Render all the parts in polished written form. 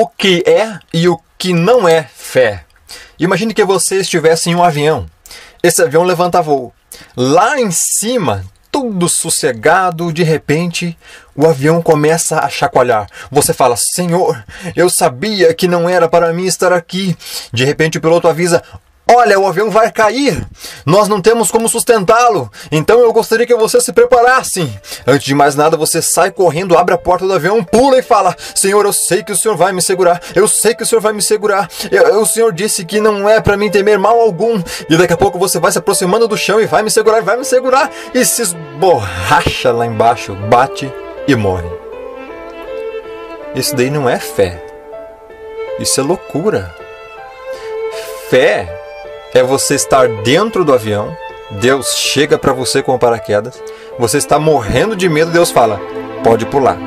o que é e o que não é fé. Imagine que você estivesse em um avião. Esse avião levanta voo. Lá em cima, tudo sossegado, de repente, o avião começa a chacoalhar. Você fala: Senhor, eu sabia que não era para mim estar aqui. De repente o piloto avisa: olha, o avião vai cair. Nós não temos como sustentá-lo. Então eu gostaria que você se preparasse. Antes de mais nada, você sai correndo, abre a porta do avião, pula e fala: Senhor, eu sei que o Senhor vai me segurar. Eu sei que o Senhor vai me segurar. O Senhor disse que não é para mim temer mal algum. E daqui a pouco você vai se aproximando do chão e vai me segurar, vai me segurar. E se esborracha lá embaixo, bate e morre. Isso daí não é fé. Isso é loucura. Fé é você estar dentro do avião, Deus chega para você com o paraquedas, você está morrendo de medo, Deus fala: pode pular,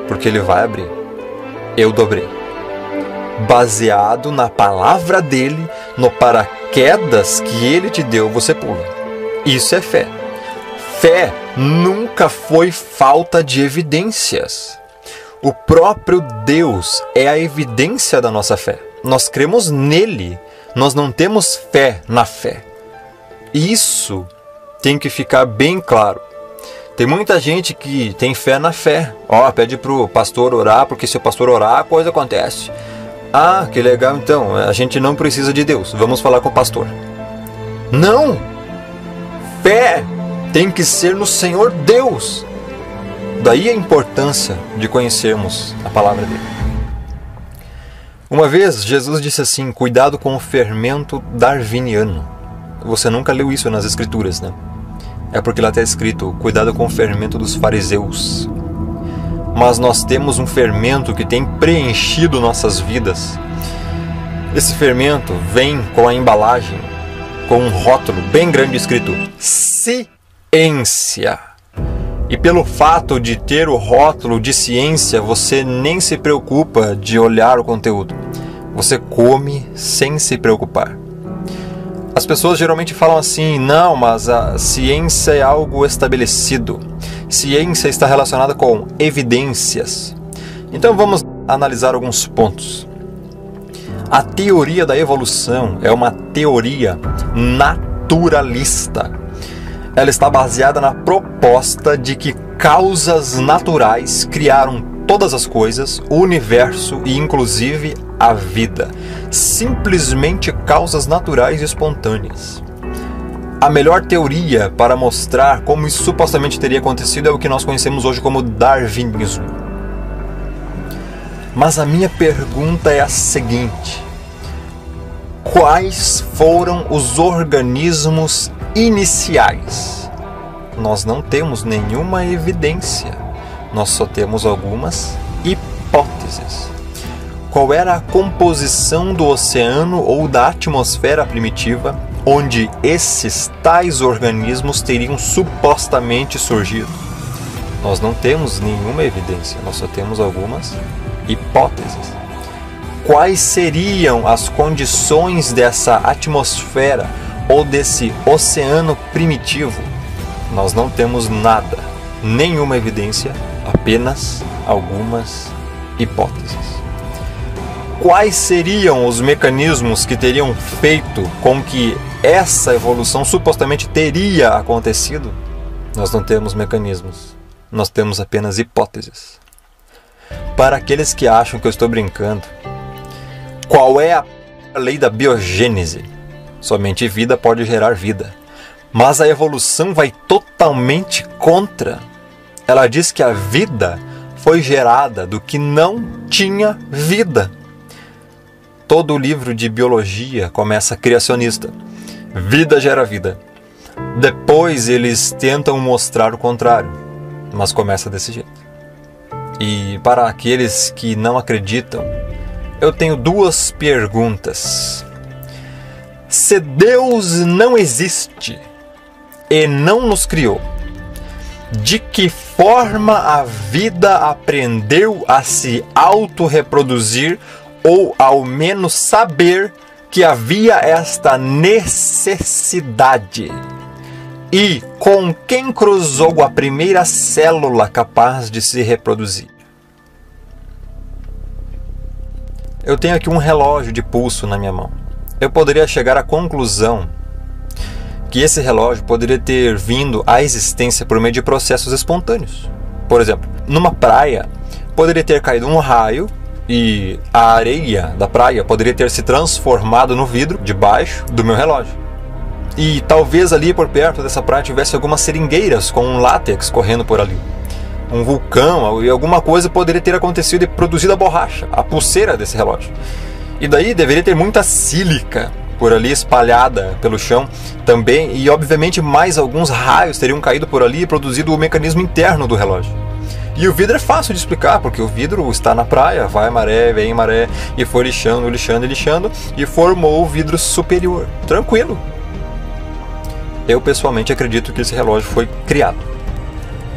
porque Ele vai abrir. Eu dobrei. Baseado na palavra dEle, no paraquedas que Ele te deu, você pula. Isso é fé. Fé nunca foi falta de evidências. O próprio Deus é a evidência da nossa fé. Nós cremos nele. Nós não temos fé na fé. Isso tem que ficar bem claro. Tem muita gente que tem fé na fé. Pede para o pastor orar, porque se o pastor orar, a coisa acontece. Ah, que legal, então. A gente não precisa de Deus. Vamos falar com o pastor. Não! Fé tem que ser no Senhor Deus. Daí a importância de conhecermos a palavra dele. Uma vez, Jesus disse assim: cuidado com o fermento darwiniano. Você nunca leu isso nas escrituras, né? É porque lá está escrito: cuidado com o fermento dos fariseus. Mas nós temos um fermento que tem preenchido nossas vidas. Esse fermento vem com a embalagem, com um rótulo bem grande escrito: ciência. E pelo fato de ter o rótulo de ciência, você nem se preocupa de olhar o conteúdo. Você come sem se preocupar. As pessoas geralmente falam assim: não, mas a ciência é algo estabelecido. Ciência está relacionada com evidências. Então vamos analisar alguns pontos. A teoria da evolução é uma teoria naturalista. Ela está baseada na proposta de que causas naturais criaram todas as coisas, o universo e inclusive a vida. Simplesmente causas naturais e espontâneas. A melhor teoria para mostrar como isso supostamente teria acontecido é o que nós conhecemos hoje como darwinismo. Mas a minha pergunta é a seguinte: quais foram os organismos iniciais? Nós não temos nenhuma evidência, nós só temos algumas hipóteses. Qual era a composição do oceano ou da atmosfera primitiva onde esses tais organismos teriam supostamente surgido? Nós não temos nenhuma evidência, nós só temos algumas hipóteses. Quais seriam as condições dessa atmosfera ou desse oceano primitivo? Nós não temos nada, nenhuma evidência, apenas algumas hipóteses. Quais seriam os mecanismos que teriam feito com que essa evolução supostamente teria acontecido? Nós não temos mecanismos, nós temos apenas hipóteses. Para aqueles que acham que eu estou brincando, qual é a lei da biogênese? Somente vida pode gerar vida. Mas a evolução vai totalmente contra. Ela diz que a vida foi gerada do que não tinha vida. Todo livro de biologia começa criacionista. Vida gera vida. Depois eles tentam mostrar o contrário, mas começa desse jeito. E para aqueles que não acreditam, eu tenho duas perguntas. Se Deus não existe e não nos criou, de que forma a vida aprendeu a se autorreproduzir ou ao menos saber que havia esta necessidade? E com quem cruzou a primeira célula capaz de se reproduzir? eu tenho aqui um relógio de pulso na minha mão. Eu poderia chegar à conclusão que esse relógio poderia ter vindo à existência por meio de processos espontâneos. Por exemplo, numa praia, poderia ter caído um raio e a areia da praia poderia ter se transformado no vidro debaixo do meu relógio. E talvez ali por perto dessa praia tivesse algumas seringueiras com um látex correndo por ali. Um vulcão e alguma coisa poderia ter acontecido e produzido a borracha, a pulseira desse relógio. E daí deveria ter muita sílica por ali espalhada pelo chão também, e obviamente mais alguns raios teriam caído por ali e produzido o mecanismo interno do relógio. E o vidro é fácil de explicar, porque o vidro está na praia, vai maré, vem maré, e foi lixando, lixando e lixando, e formou o vidro superior. Tranquilo. Eu pessoalmente acredito que esse relógio foi criado.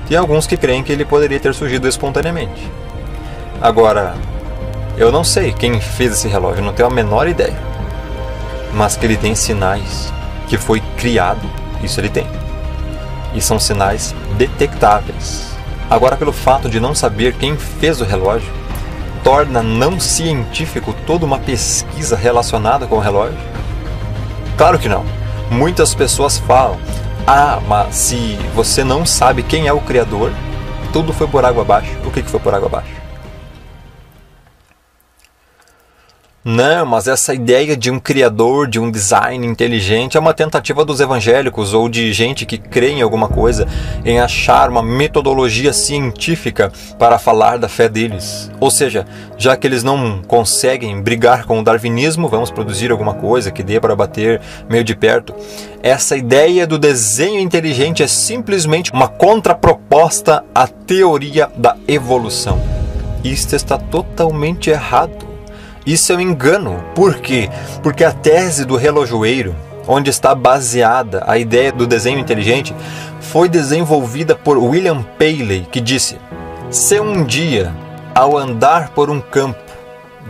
Tem alguns que creem que ele poderia ter surgido espontaneamente. Agora, eu não sei quem fez esse relógio, não tenho a menor ideia. Mas que ele tem sinais que foi criado, isso ele tem. E são sinais detectáveis. Agora, pelo fato de não saber quem fez o relógio, torna não científico toda uma pesquisa relacionada com o relógio? Claro que não. Muitas pessoas falam: ah, mas se você não sabe quem é o criador, tudo foi por água abaixo. O que foi por água abaixo? Não, mas essa ideia de um criador, de um design inteligente é uma tentativa dos evangélicos ou de gente que crê em alguma coisa, em achar uma metodologia científica para falar da fé deles. Ou seja, já que eles não conseguem brigar com o darwinismo, vamos produzir alguma coisa que dê para bater meio de perto. Essa ideia do desenho inteligente é simplesmente uma contraproposta à teoria da evolução. Isto está totalmente errado. Isso é um engano. Por quê? Porque a tese do relojoeiro, onde está baseada a ideia do desenho inteligente, foi desenvolvida por William Paley, que disse: se um dia, ao andar por um campo,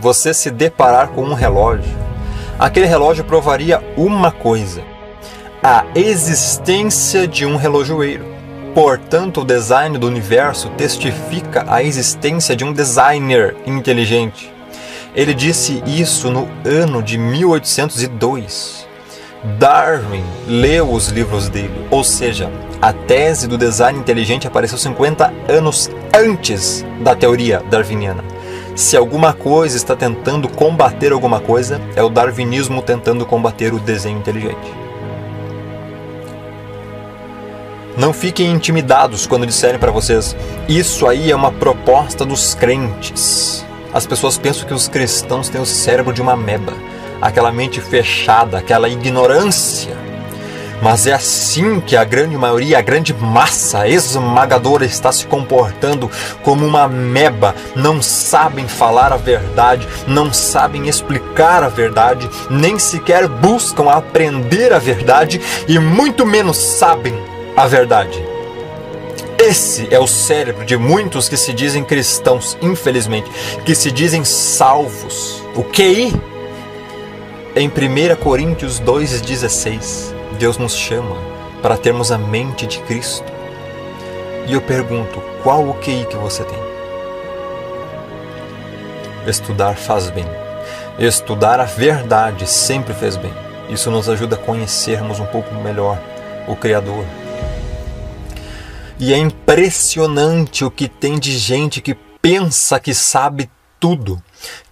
você se deparar com um relógio, aquele relógio provaria uma coisa: a existência de um relojoeiro. Portanto, o design do universo testifica a existência de um designer inteligente. Ele disse isso no ano de 1802. Darwin leu os livros dele, ou seja, a tese do design inteligente apareceu 50 anos antes da teoria darwiniana. Se alguma coisa está tentando combater alguma coisa, é o darwinismo tentando combater o desenho inteligente. Não fiquem intimidados quando disserem para vocês: isso aí é uma proposta dos crentes. As pessoas pensam que os cristãos têm o cérebro de uma ameba, aquela mente fechada, aquela ignorância. Mas é assim que a grande maioria, a grande massa esmagadora está se comportando, como uma ameba. Não sabem falar a verdade, não sabem explicar a verdade, nem sequer buscam aprender a verdade e muito menos sabem a verdade. Esse é o cérebro de muitos que se dizem cristãos, infelizmente, que se dizem salvos. O QI? Em 1 Coríntios 2,16, Deus nos chama para termos a mente de Cristo. E eu pergunto, qual o QI que você tem? Estudar faz bem. Estudar a verdade sempre fez bem. Isso nos ajuda a conhecermos um pouco melhor o Criador. E é impressionante o que tem de gente que pensa que sabe tudo,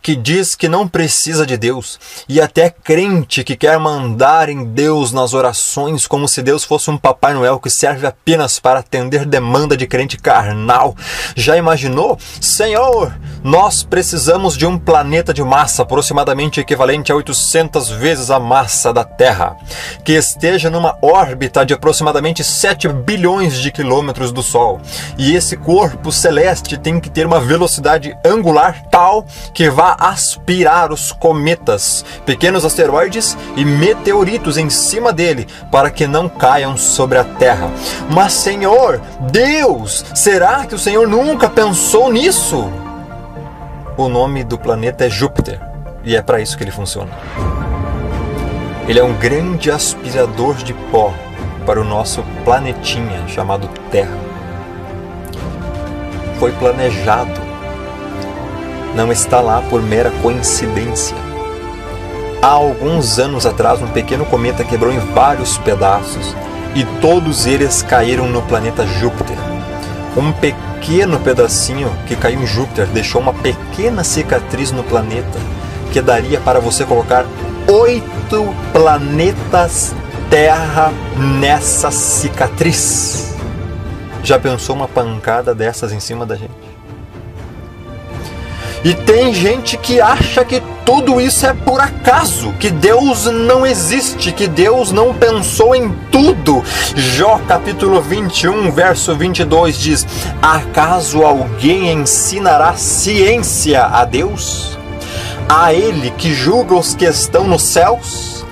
que diz que não precisa de Deus, e até crente que quer mandar em Deus nas orações como se Deus fosse um Papai Noel que serve apenas para atender demanda de crente carnal. Já imaginou? Senhor, nós precisamos de um planeta de massa aproximadamente equivalente a 800 vezes a massa da Terra, que esteja numa órbita de aproximadamente 7 bilhões de quilômetros do Sol. E esse corpo celeste tem que ter uma velocidade angular tal que vá aspirar os cometas, pequenos asteroides e meteoritos em cima dele, para que não caiam sobre a Terra. Mas, Senhor, Deus, será que o Senhor nunca pensou nisso? O nome do planeta é Júpiter, e é para isso que ele funciona. Ele é um grande aspirador de pó para o nosso planetinha chamado Terra. Foi planejado. não está lá por mera coincidência. Há alguns anos atrás, um pequeno cometa quebrou em vários pedaços e todos eles caíram no planeta Júpiter. Um pequeno pedacinho que caiu em Júpiter deixou uma pequena cicatriz no planeta que daria para você colocar 8 planetas Terra nessa cicatriz. Já pensou uma pancada dessas em cima da gente? E tem gente que acha que tudo isso é por acaso, que Deus não existe, que Deus não pensou em tudo. Jó capítulo 21, verso 22 diz: acaso alguém ensinará ciência a Deus? A Ele que julga os que estão nos céus?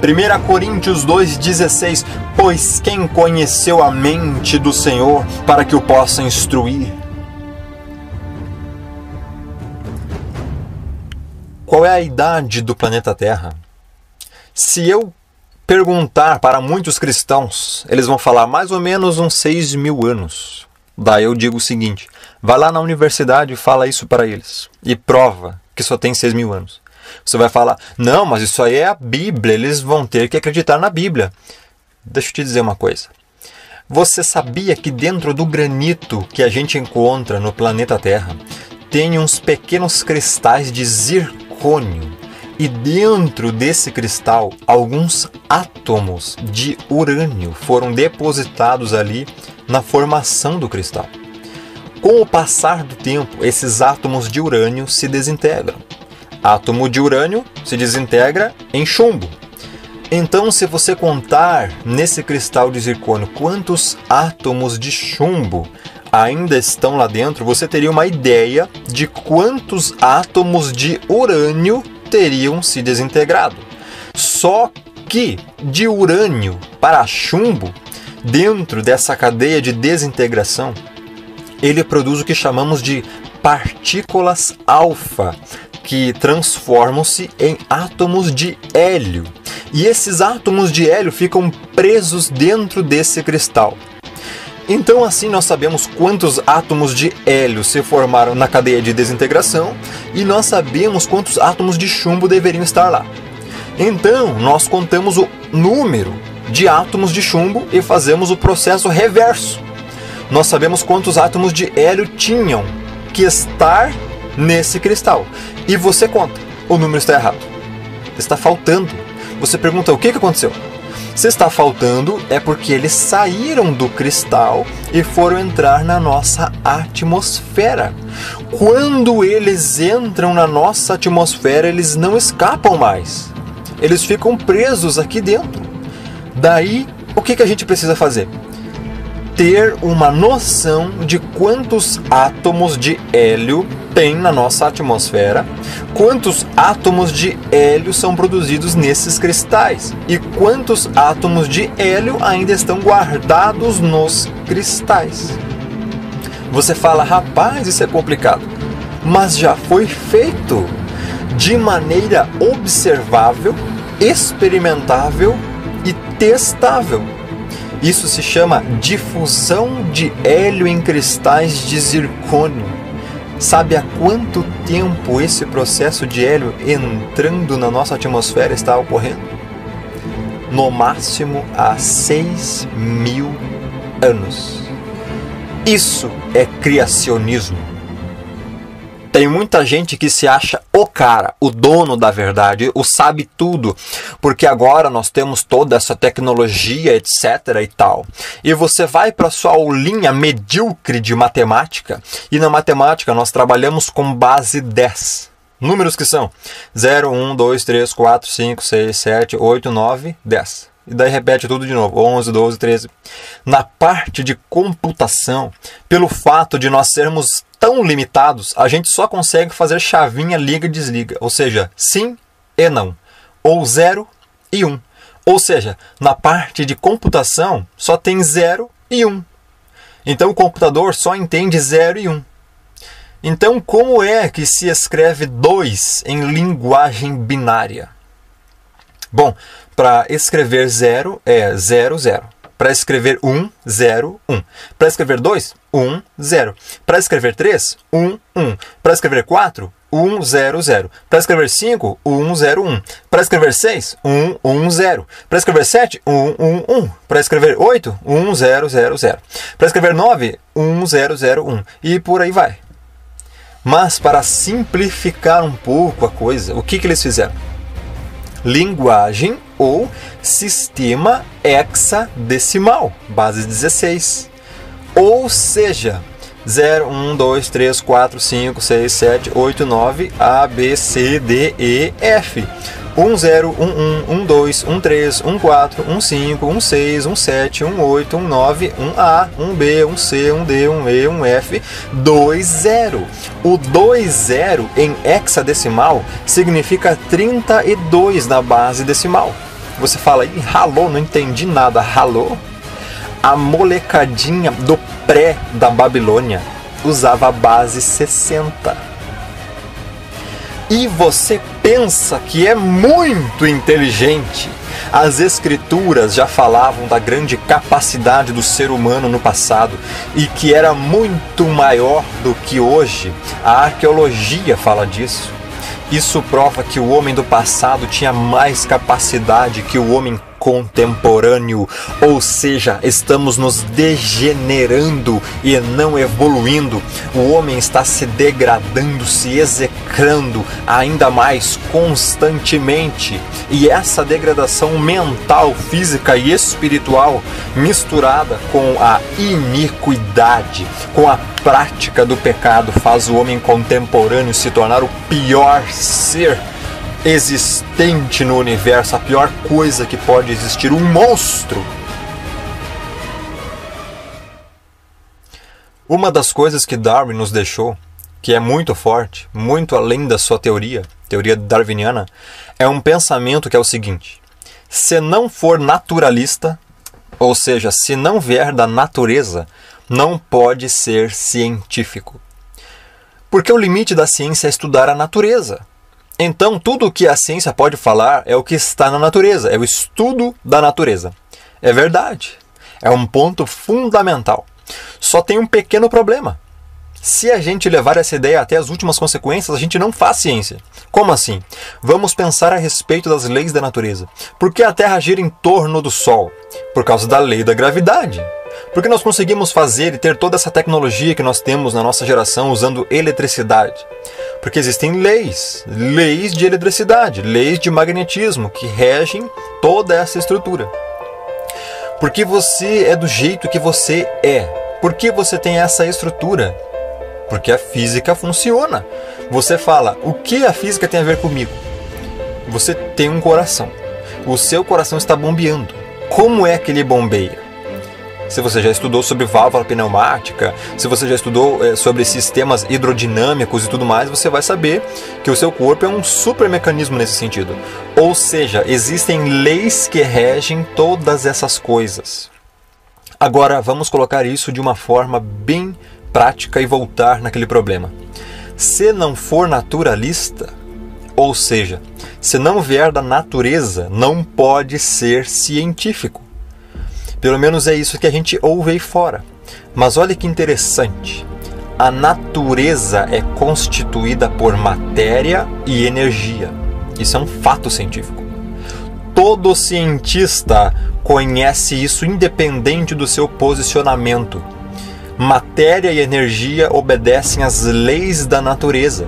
1 Coríntios 2,16: pois quem conheceu a mente do Senhor para que o possa instruir? Qual é a idade do planeta Terra? Se eu perguntar para muitos cristãos, eles vão falar mais ou menos uns 6.000 anos. Daí eu digo o seguinte: vai lá na universidade e fala isso para eles. E prova que só tem 6.000 anos. Você vai falar: não, mas isso aí é a Bíblia, eles vão ter que acreditar na Bíblia. Deixa eu te dizer uma coisa. Você sabia que dentro do granito que a gente encontra no planeta Terra, tem uns pequenos cristais de zircônio? E dentro desse cristal, alguns átomos de urânio foram depositados ali na formação do cristal. Com o passar do tempo, esses átomos de urânio se desintegram. Átomo de urânio se desintegra em chumbo. Então, se você contar nesse cristal de zircônio quantos átomos de chumbo ainda estão lá dentro, você teria uma ideia de quantos átomos de urânio teriam se desintegrado. Só que de urânio para chumbo, dentro dessa cadeia de desintegração, ele produz o que chamamos de partículas alfa, que transformam-se em átomos de hélio. E esses átomos de hélio ficam presos dentro desse cristal. Então assim nós sabemos quantos átomos de hélio se formaram na cadeia de desintegração e nós sabemos quantos átomos de chumbo deveriam estar lá. Então nós contamos o número de átomos de chumbo e fazemos o processo reverso. Nós sabemos quantos átomos de hélio tinham que estar nesse cristal. E você conta, o número está errado. Está faltando. Você pergunta: o que aconteceu? Se está faltando, é porque eles saíram do cristal e foram entrar na nossa atmosfera. Quando eles entram na nossa atmosfera, eles não escapam mais. Eles ficam presos aqui dentro. Daí, o que a gente precisa fazer? Ter uma noção de quantos átomos de hélio tem na nossa atmosfera, quantos átomos de hélio são produzidos nesses cristais e quantos átomos de hélio ainda estão guardados nos cristais. Você fala: rapaz, isso é complicado, mas já foi feito de maneira observável, experimentável e testável. Isso se chama difusão de hélio em cristais de zircônio. Sabe há quanto tempo esse processo de hélio entrando na nossa atmosfera está ocorrendo? No máximo há 6.000 anos. Isso é criacionismo. Tem muita gente que se acha o cara, o dono da verdade, o sabe tudo, porque agora nós temos toda essa tecnologia, etc. e tal. E você vai para sua aulinha medíocre de matemática, e na matemática nós trabalhamos com base 10. Números que são 0, 1, 2, 3, 4, 5, 6, 7, 8, 9, 10. E daí repete tudo de novo, 11, 12, 13. Na parte de computação, pelo fato de nós sermos tão limitados, a gente só consegue fazer chavinha liga e desliga. Ou seja, sim e não. Ou 0 e 1. Ou seja, na parte de computação, só tem 0 e 1. Então o computador só entende 0 e 1. Então como é que se escreve 2 em linguagem binária? Bom, para escrever 0 é 0, 0. Para escrever 1, 0, 1. Para escrever 2, 1, 0. Para escrever 3, 1, 1. Para escrever 4, 1, 0, 0. Para escrever 5, 1, 0, 1. Para escrever 6, 1, 1, 0. Para escrever 7, 1, 1, 1. Para escrever 8, 1, 0, 0, 0. Para escrever 9, 1, 0, 0, 1. E por aí vai. Mas para simplificar um pouco a coisa, o que eles fizeram? Linguagem ou sistema hexadecimal, base 16. Ou seja, 0, 1, 2, 3, 4, 5, 6, 7, 8, 9, A, B, C, D, E, F. 1, 0, 1, 1, 1, 2, 1, 3, 1, 4, 1, 5, 1, 6, 1, 7, 1, 8, 1, 9, 1, A, 1, B, 1, C, 1, D, 1, E, 1, F, 2, 0. O 2, 0 em hexadecimal significa 32 na base decimal. Você fala, ih, ralou, não entendi nada, ralou? A molecadinha do pré da Babilônia usava a base 60. E você pensa que é muito inteligente. As escrituras já falavam da grande capacidade do ser humano no passado e que era muito maior do que hoje. A arqueologia fala disso. Isso prova que o homem do passado tinha mais capacidade que o homem contemporâneo, ou seja, estamos nos degenerando e não evoluindo. O homem está se degradando, se execrando ainda mais constantemente. E essa degradação mental, física e espiritual, misturada com a iniquidade, com a prática do pecado, faz o homem contemporâneo se tornar o pior ser existente no universo, a pior coisa que pode existir, um monstro. Uma das coisas que Darwin nos deixou, que é muito forte, muito além da sua teoria darwiniana, é um pensamento que é o seguinte: se não for naturalista, ou seja, se não vier da natureza, não pode ser científico. Porque o limite da ciência é estudar a natureza. Então, tudo o que a ciência pode falar é o que está na natureza, é o estudo da natureza. É verdade. É um ponto fundamental. Só tem um pequeno problema. Se a gente levar essa ideia até as últimas consequências, a gente não faz ciência. Como assim? Vamos pensar a respeito das leis da natureza. Por que a Terra gira em torno do Sol? Por causa da lei da gravidade. Porque nós conseguimos fazer e ter toda essa tecnologia que nós temos na nossa geração usando eletricidade. Porque existem leis de eletricidade, leis de magnetismo que regem toda essa estrutura. Porque você é do jeito que você é. Por que você tem essa estrutura? Porque a física funciona. Você fala, o que a física tem a ver comigo? Você tem um coração. O seu coração está bombeando. Como é que ele bombeia? Se você já estudou sobre válvula pneumática, se você já estudou sobre sistemas hidrodinâmicos e tudo mais, você vai saber que o seu corpo é um super mecanismo nesse sentido. Ou seja, existem leis que regem todas essas coisas. Agora, vamos colocar isso de uma forma bem prática e voltar naquele problema. Se não for naturalista, ou seja, se não vier da natureza, não pode ser científico. Pelo menos é isso que a gente ouve aí fora. Mas olha que interessante. A natureza é constituída por matéria e energia. Isso é um fato científico. Todo cientista conhece isso independente do seu posicionamento. Matéria e energia obedecem às leis da natureza.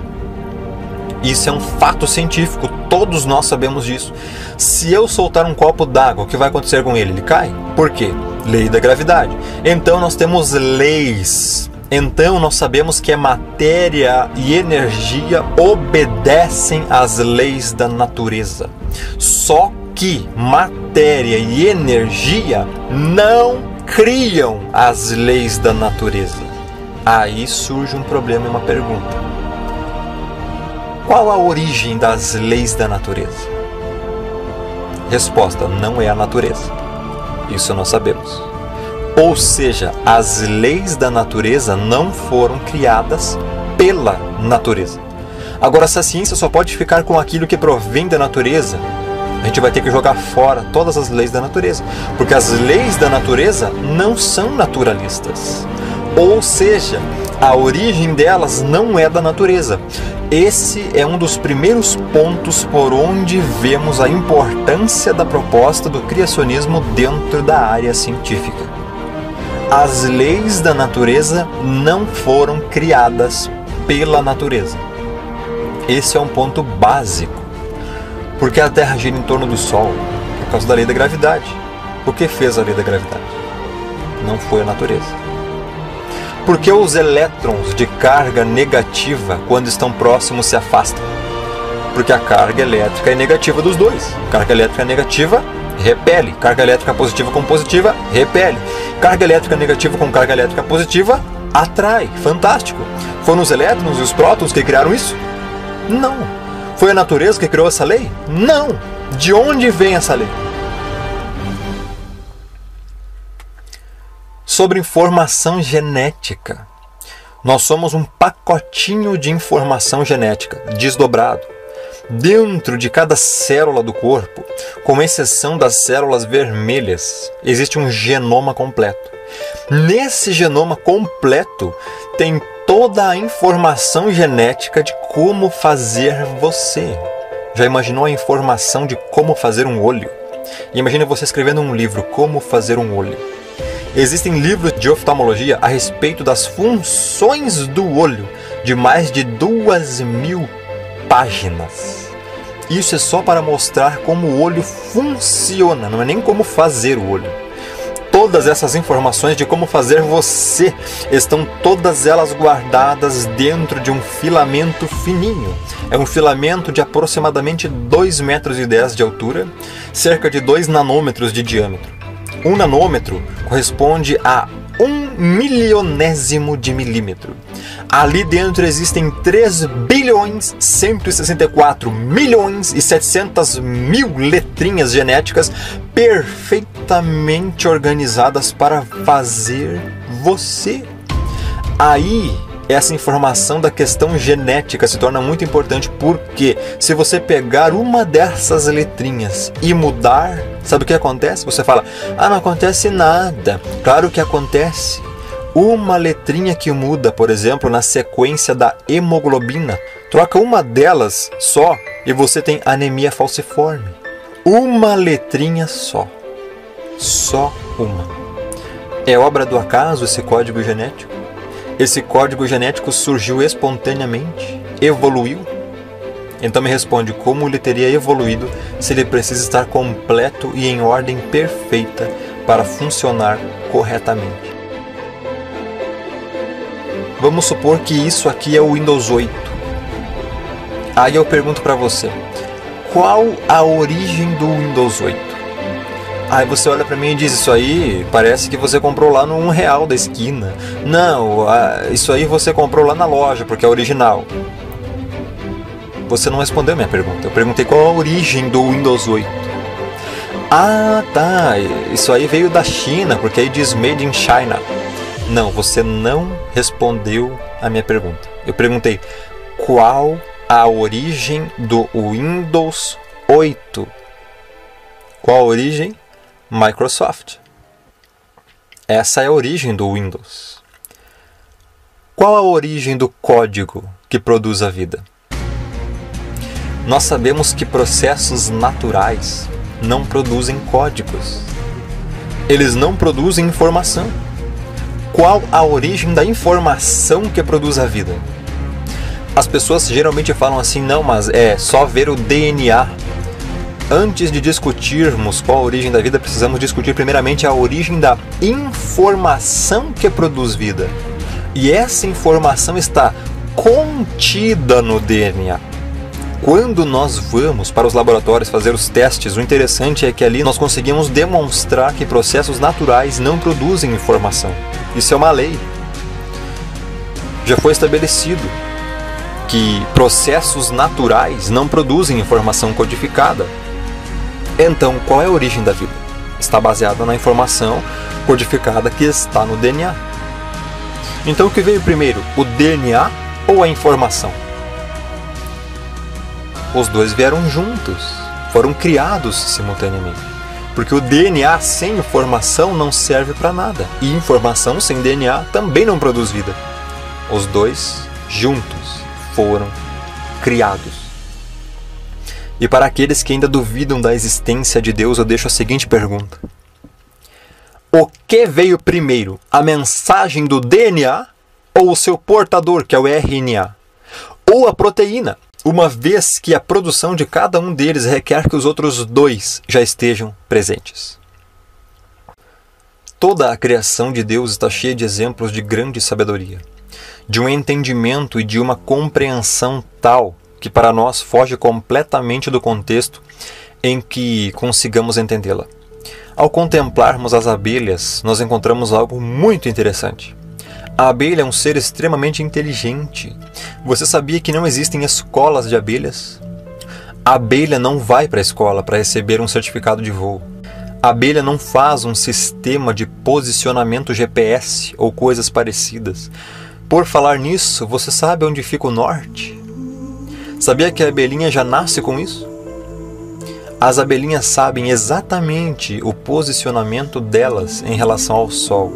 Isso é um fato científico, todos nós sabemos disso. Se eu soltar um copo d'água, o que vai acontecer com ele? Ele cai? Por quê? Lei da gravidade. Então nós temos leis. Então nós sabemos que a matéria e energia obedecem às leis da natureza. Só que matéria e energia não criam as leis da natureza. Aí surge um problema e uma pergunta. Qual a origem das leis da natureza? Resposta: não é a natureza. Isso nós sabemos. Ou seja, as leis da natureza não foram criadas pela natureza. Agora, se a ciência só pode ficar com aquilo que provém da natureza, a gente vai ter que jogar fora todas as leis da natureza. Porque as leis da natureza não são naturalistas. Ou seja, A origem delas não é da natureza. Esse é um dos primeiros pontos por onde vemos a importância da proposta do criacionismo dentro da área científica. As leis da natureza não foram criadas pela natureza. Esse é um ponto básico. Porque a Terra gira em torno do Sol por causa da lei da gravidade. O que fez a lei da gravidade? Não foi a natureza. Porque os elétrons de carga negativa, quando estão próximos, se afastam? Porque a carga elétrica é negativa dos dois. Carga elétrica negativa repele. Carga elétrica positiva com positiva repele. Carga elétrica negativa com carga elétrica positiva atrai. Fantástico. Foram os elétrons e os prótons que criaram isso? Não. Foi a natureza que criou essa lei? Não. De onde vem essa lei? Sobre informação genética. Nós somos um pacotinho de informação genética, desdobrado. Dentro de cada célula do corpo, com exceção das células vermelhas, existe um genoma completo. Nesse genoma completo tem toda a informação genética de como fazer você. Já imaginou a informação de como fazer um olho? Imagine você escrevendo um livro, Como Fazer um Olho. Existem livros de oftalmologia a respeito das funções do olho, de mais de 2.000 páginas. Isso é só para mostrar como o olho funciona, não é nem como fazer o olho. Todas essas informações de como fazer você estão todas elas guardadas dentro de um filamento fininho. É um filamento de aproximadamente 2,10 metros de altura, cerca de 2 nanômetros de diâmetro. 1 nanômetro corresponde a 1 milionésimo de milímetro. Ali dentro existem 3.164.700.000 letrinhas genéticas perfeitamente organizadas para fazer você. Aí, essa informação da questão genética se torna muito importante, porque se você pegar uma dessas letrinhas e mudar, sabe o que acontece? Você fala, não acontece nada. Claro que acontece. Uma letrinha que muda, por exemplo, na sequência da hemoglobina, troca uma delas só e você tem anemia falciforme. Uma letrinha só. Só uma. É obra do acaso esse código genético? Esse código genético surgiu espontaneamente? Evoluiu? Então me responde, como ele teria evoluído se ele precisa estar completo e em ordem perfeita para funcionar corretamente? Vamos supor que isso aqui é o Windows 8. Aí eu pergunto para você, qual a origem do Windows 8? Aí você olha para mim e diz, isso aí parece que você comprou lá no R$1 da esquina. Não, isso aí você comprou lá na loja, porque é original. Você não respondeu a minha pergunta. Eu perguntei qual a origem do Windows 8. Tá, isso aí veio da China, porque aí diz Made in China. Não, você não respondeu a minha pergunta. Eu perguntei, qual a origem do Windows 8? Qual a origem? Microsoft. Essa é a origem do Windows. Qual a origem do código que produz a vida? Nós sabemos que processos naturais não produzem códigos. Eles não produzem informação. Qual a origem da informação que produz a vida? As pessoas geralmente falam assim, não, mas é só ver o DNA. Antes de discutirmos qual a origem da vida, precisamos discutir primeiramente a origem da informação que produz vida. E essa informação está contida no DNA. Quando nós vamos para os laboratórios fazer os testes, o interessante é que ali nós conseguimos demonstrar que processos naturais não produzem informação. Isso é uma lei. Já foi estabelecido que processos naturais não produzem informação codificada. Então, qual é a origem da vida? Está baseada na informação codificada que está no DNA. Então, o que veio primeiro, o DNA ou a informação? Os dois vieram juntos, foram criados simultaneamente. Porque o DNA sem informação não serve para nada. E informação sem DNA também não produz vida. os dois juntos foram criados. E para aqueles que ainda duvidam da existência de Deus, eu deixo a seguinte pergunta: o que veio primeiro, a mensagem do DNA ou o seu portador, que é o RNA? Ou a proteína, uma vez que a produção de cada um deles requer que os outros dois já estejam presentes? Toda a criação de Deus está cheia de exemplos de grande sabedoria, de um entendimento e de uma compreensão tal que para nós foge completamente do contexto em que consigamos entendê-la. Ao contemplarmos as abelhas, nós encontramos algo muito interessante. A abelha é um ser extremamente inteligente. Você sabia que não existem escolas de abelhas? A abelha não vai para a escola para receber um certificado de voo. A abelha não faz um sistema de posicionamento GPS ou coisas parecidas. Por falar nisso, você sabe onde fica o norte? Sabia que a abelhinha já nasce com isso? As abelhinhas sabem exatamente o posicionamento delas em relação ao Sol.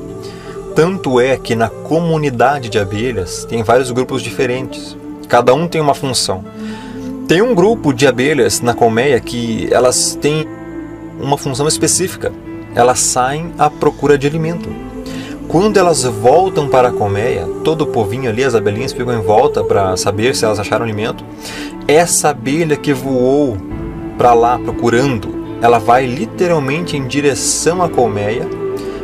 Tanto é que na comunidade de abelhas tem vários grupos diferentes. Cada um tem uma função. Tem um grupo de abelhas na colmeia que elas têm uma função específica. Elas saem à procura de alimento. Quando elas voltam para a colmeia, todo o povinho ali, as abelhinhas ficam em volta para saber se elas acharam alimento. Essa abelha que voou para lá procurando, ela vai literalmente em direção à colmeia,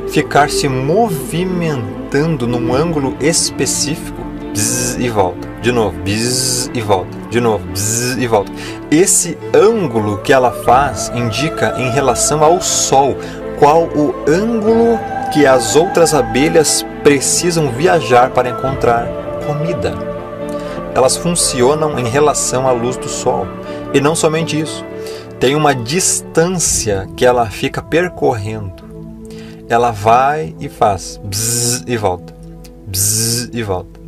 ficar se movimentando num ângulo específico, bzz, e volta, de novo, bzz, e volta, de novo, bzz, e volta. Esse ângulo que ela faz indica em relação ao Sol qual o ângulo que as outras abelhas precisam viajar para encontrar comida. Elas funcionam em relação à luz do Sol. E não somente isso, tem uma distância que ela fica percorrendo. Ela vai e faz bzz e volta, bzz e volta.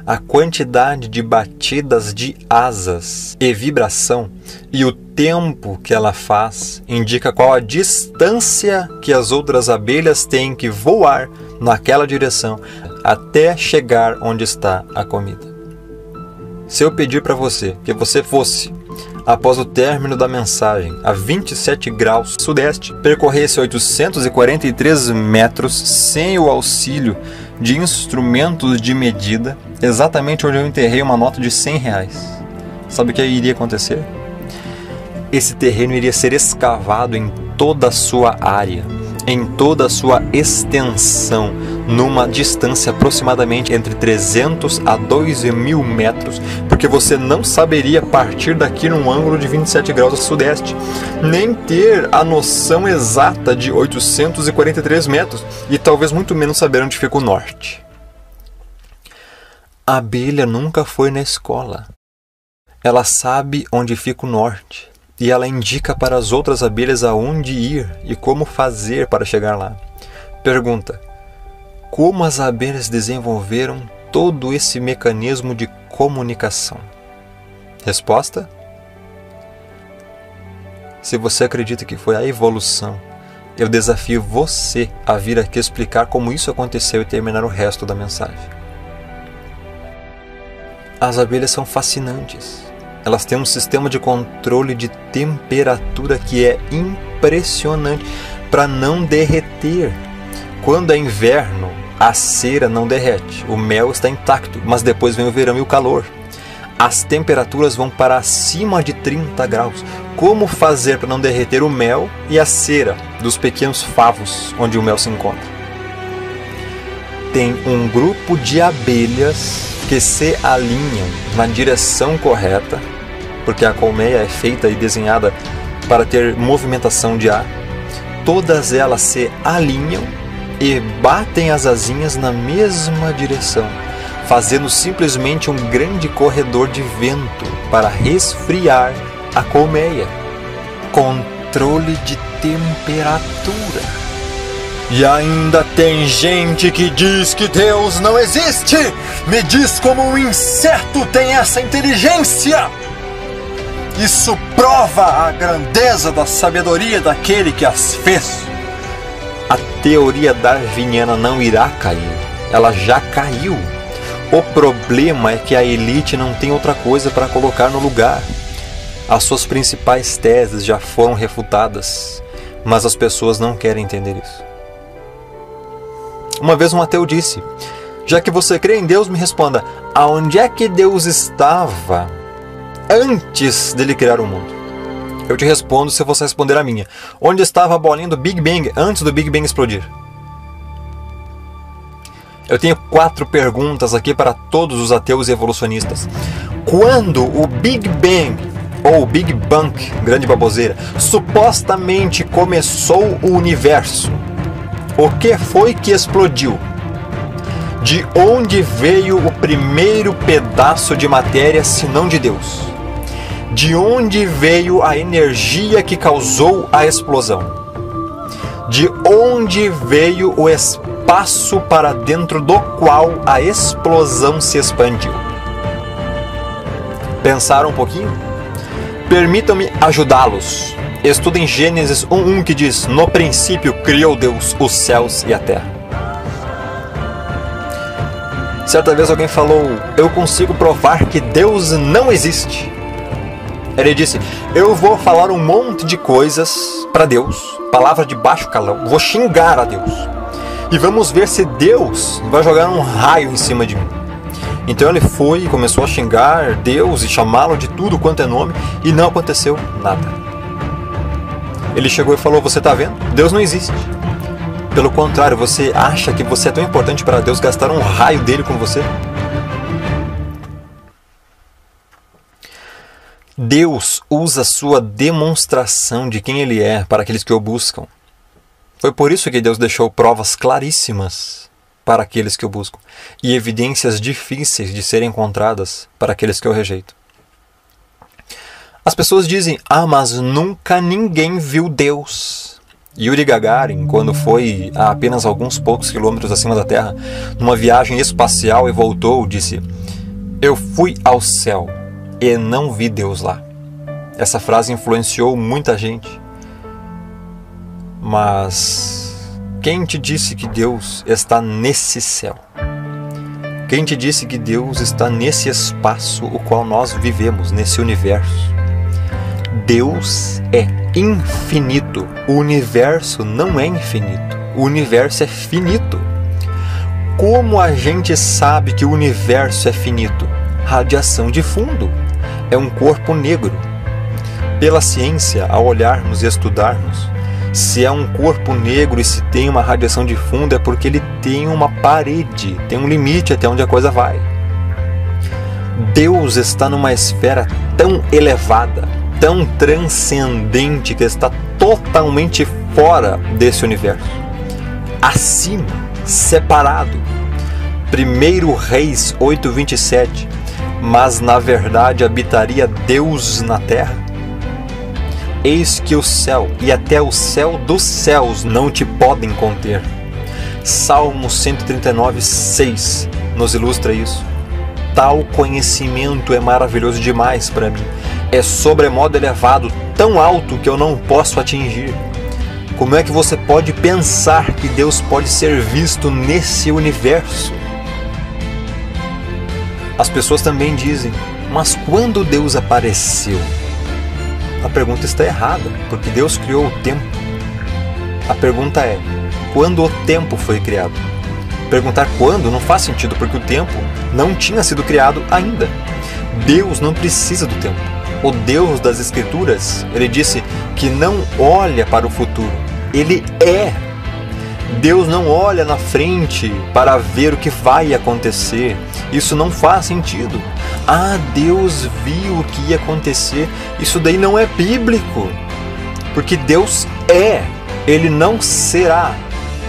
A quantidade de batidas de asas e vibração e o tempo que ela faz indica qual a distância que as outras abelhas têm que voar naquela direção até chegar onde está a comida. Se eu pedir para você que você fosse, após o término da mensagem, a 27 graus sudeste, percorresse 843 metros sem o auxílio de instrumentos de medida, exatamente onde eu enterrei uma nota de R$100. Sabe o que iria acontecer? Esse terreno iria ser escavado em toda a sua área, em toda a sua extensão, numa distância aproximadamente entre 300 a 2.000 metros, porque você não saberia partir daqui num ângulo de 27 graus a sudeste, nem ter a noção exata de 843 metros, e talvez muito menos saber onde fica o norte. A abelha nunca foi na escola. Ela sabe onde fica o norte, e ela indica para as outras abelhas aonde ir e como fazer para chegar lá. Pergunta: como as abelhas desenvolveram todo esse mecanismo de comunicação? Resposta: se você acredita que foi a evolução, eu desafio você a vir aqui explicar como isso aconteceu e terminar o resto da mensagem. As abelhas são fascinantes. Elas têm um sistema de controle de temperatura que é impressionante para não derreter. Quando é inverno, a cera não derrete, o mel está intacto, mas depois vem o verão e o calor. As temperaturas vão para acima de 30 graus. Como fazer para não derreter o mel e a cera dos pequenos favos onde o mel se encontra? Tem um grupo de abelhas que se alinham na direção correta, porque a colmeia é feita e desenhada para ter movimentação de ar. Todas elas se alinham e batem as asinhas na mesma direção, fazendo simplesmente um grande corredor de vento para resfriar a colmeia. Controle de temperatura. E ainda tem gente que diz que Deus não existe. Me diz como um inseto tem essa inteligência. Isso prova a grandeza da sabedoria daquele que as fez. A teoria darwiniana não irá cair. Ela já caiu. O problema é que a elite não tem outra coisa para colocar no lugar. As suas principais teses já foram refutadas, mas as pessoas não querem entender isso. Uma vez um ateu disse: já que você crê em Deus, me responda, aonde é que Deus estava antes dele criar o mundo? Eu te respondo se você responder a minha. Onde estava a bolinha do Big Bang antes do Big Bang explodir? Eu tenho 4 perguntas aqui para todos os ateus evolucionistas. Quando o Big Bang, ou Big Bang, grande baboseira, supostamente começou o universo, o que foi que explodiu? De onde veio o primeiro pedaço de matéria, se não de Deus? De onde veio a energia que causou a explosão? De onde veio o espaço para dentro do qual a explosão se expandiu? Pensaram um pouquinho? Permitam-me ajudá-los. Estudem Gênesis 1:1 que diz: no princípio criou Deus os céus e a terra. Certa vez alguém falou: eu consigo provar que Deus não existe. Ele disse: eu vou falar um monte de coisas para Deus, palavra de baixo calão, vou xingar a Deus. E vamos ver se Deus vai jogar um raio em cima de mim. Então ele foi e começou a xingar Deus e chamá-lo de tudo quanto é nome, e não aconteceu nada. Ele chegou e falou: você está vendo? Deus não existe. Pelo contrário, você acha que você é tão importante para Deus gastar um raio dele com você? Deus usa sua demonstração de quem Ele é para aqueles que o buscam. Foi por isso que Deus deixou provas claríssimas para aqueles que o buscam e evidências difíceis de serem encontradas para aqueles que o rejeitam. As pessoas dizem: ah, mas nunca ninguém viu Deus. Yuri Gagarin, quando foi a apenas alguns poucos quilômetros acima da Terra, numa viagem espacial e voltou, disse: eu fui ao céu e não vi Deus lá. Essa frase influenciou muita gente. Mas quem te disse que Deus está nesse céu? Quem te disse que Deus está nesse espaço o qual nós vivemos, nesse universo? Deus é infinito. O universo não é infinito. O universo é finito. Como a gente sabe que o universo é finito? Radiação de fundo. É um corpo negro. Pela ciência, ao olharmos e estudarmos, se é um corpo negro e se tem uma radiação de fundo, é porque ele tem uma parede, tem um limite até onde a coisa vai. Deus está numa esfera tão elevada, tão transcendente, que está totalmente fora desse universo. Acima, separado. 1 Reis 8:27. Mas na verdade habitaria Deus na terra? Eis que o céu e até o céu dos céus não te podem conter. Salmo 139:6 nos ilustra isso. Tal conhecimento é maravilhoso demais para mim. É sobremodo elevado, tão alto que eu não posso atingir. Como é que você pode pensar que Deus pode ser visto nesse universo? As pessoas também dizem: mas quando Deus apareceu? A pergunta está errada, porque Deus criou o tempo. A pergunta é: quando o tempo foi criado? Perguntar quando não faz sentido, porque o tempo não tinha sido criado ainda. Deus não precisa do tempo. O Deus das Escrituras, ele disse que não olha para o futuro. Ele é. Deus não olha na frente para ver o que vai acontecer. Isso não faz sentido. Ah, Deus viu o que ia acontecer. Isso daí não é bíblico. Porque Deus é. Ele não será.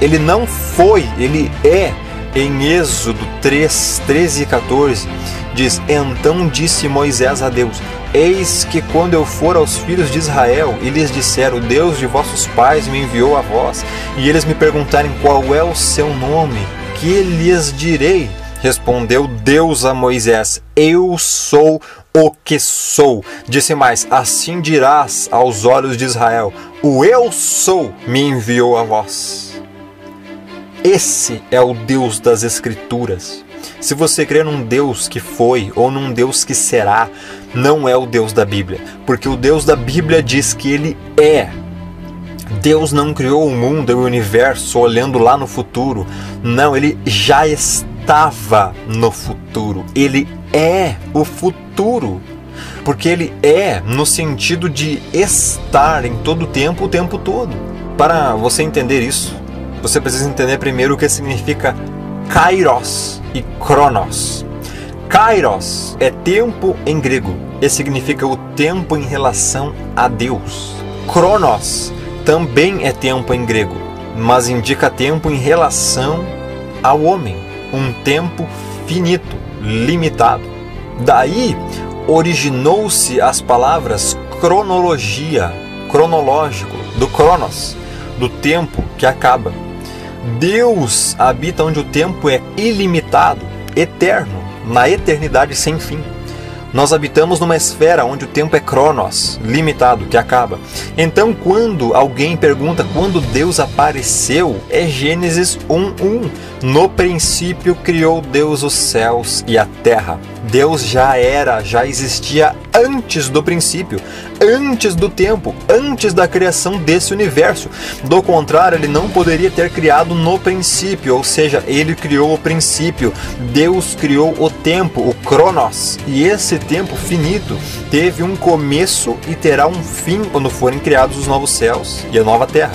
Ele não foi. Ele é. Em Êxodo 3, 13 e 14, diz: então disse Moisés a Deus: eis que quando eu for aos filhos de Israel e lhes disser: o Deus de vossos pais me enviou a vós, e eles me perguntarem qual é o seu nome, que lhes direi? Respondeu Deus a Moisés: eu sou o que sou. Disse mais: assim dirás aos olhos de Israel: o eu sou me enviou a vós. Esse é o Deus das Escrituras. Se você crê num Deus que foi ou num Deus que será, não é o Deus da Bíblia, porque o Deus da Bíblia diz que Ele é. Deus não criou o mundo e o universo olhando lá no futuro. Não, Ele já estava no futuro. Ele é o futuro. Porque Ele é no sentido de estar em todo o tempo todo. Para você entender isso, você precisa entender primeiro o que significa Kairos e Kronos. Kairos é tempo em grego e significa o tempo em relação a Deus. Kronos também é tempo em grego, mas indica tempo em relação ao homem, um tempo finito, limitado. Daí originou-se as palavras cronologia, cronológico, do Cronos, do tempo que acaba. Deus habita onde o tempo é ilimitado, eterno, na eternidade sem fim. Nós habitamos numa esfera onde o tempo é Cronos, limitado, que acaba. Então, quando alguém pergunta quando Deus apareceu, é Gênesis 1:1. No princípio criou Deus os céus e a terra. Deus já existia antes do princípio, antes do tempo, antes da criação desse universo. Do contrário, Ele não poderia ter criado no princípio, ou seja, Ele criou o princípio. Deus criou o tempo, o Cronos, e esse tempo finito teve um começo e terá um fim quando forem criados os novos céus e a nova terra.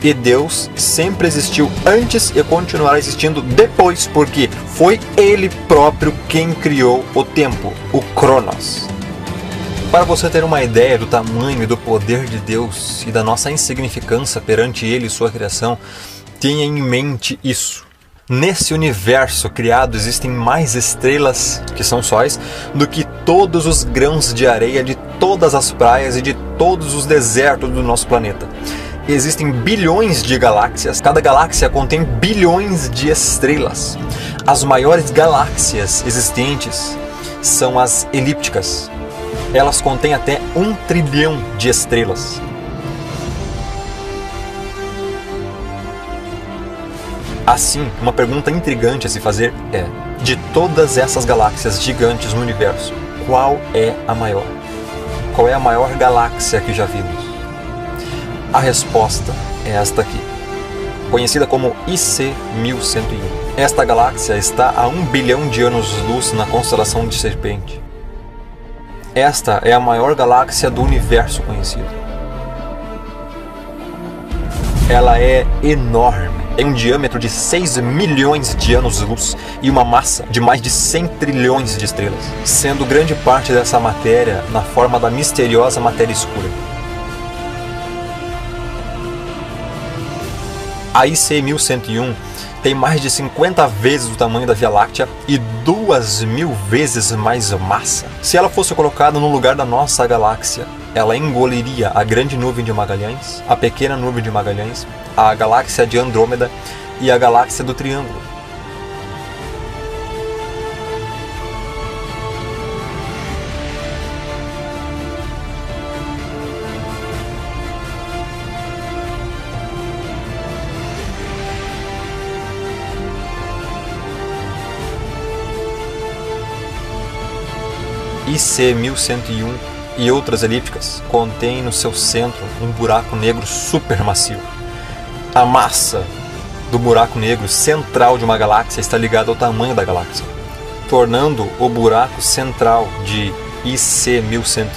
E Deus sempre existiu antes e continuará existindo depois, porque foi Ele próprio quem criou o tempo, o Cronos. Para você ter uma ideia do tamanho e do poder de Deus e da nossa insignificância perante Ele e sua criação, tenha em mente isso. Nesse universo criado existem mais estrelas, que são sóis, do que todos os grãos de areia de todas as praias e de todos os desertos do nosso planeta. Existem bilhões de galáxias, cada galáxia contém bilhões de estrelas. As maiores galáxias existentes são as elípticas. Elas contêm até 1 trilhão de estrelas. Assim, uma pergunta intrigante a se fazer é: de todas essas galáxias gigantes no universo, qual é a maior? Qual é a maior galáxia que já vimos? A resposta é esta aqui, conhecida como IC 1101. Esta galáxia está a 1 bilhão de anos-luz na constelação de Serpente. Esta é a maior galáxia do universo conhecido. Ela é enorme, tem um diâmetro de 6 milhões de anos-luz e uma massa de mais de 100 trilhões de estrelas, sendo grande parte dessa matéria na forma da misteriosa matéria escura. A IC 1101 tem mais de 50 vezes o tamanho da Via Láctea e 2.000 vezes mais massa. Se ela fosse colocada no lugar da nossa galáxia, ela engoliria a Grande Nuvem de Magalhães, a Pequena Nuvem de Magalhães, a Galáxia de Andrômeda e a Galáxia do Triângulo. IC 1101 e outras elípticas contêm no seu centro um buraco negro supermassivo. A massa do buraco negro central de uma galáxia está ligada ao tamanho da galáxia, tornando o buraco central de IC 1101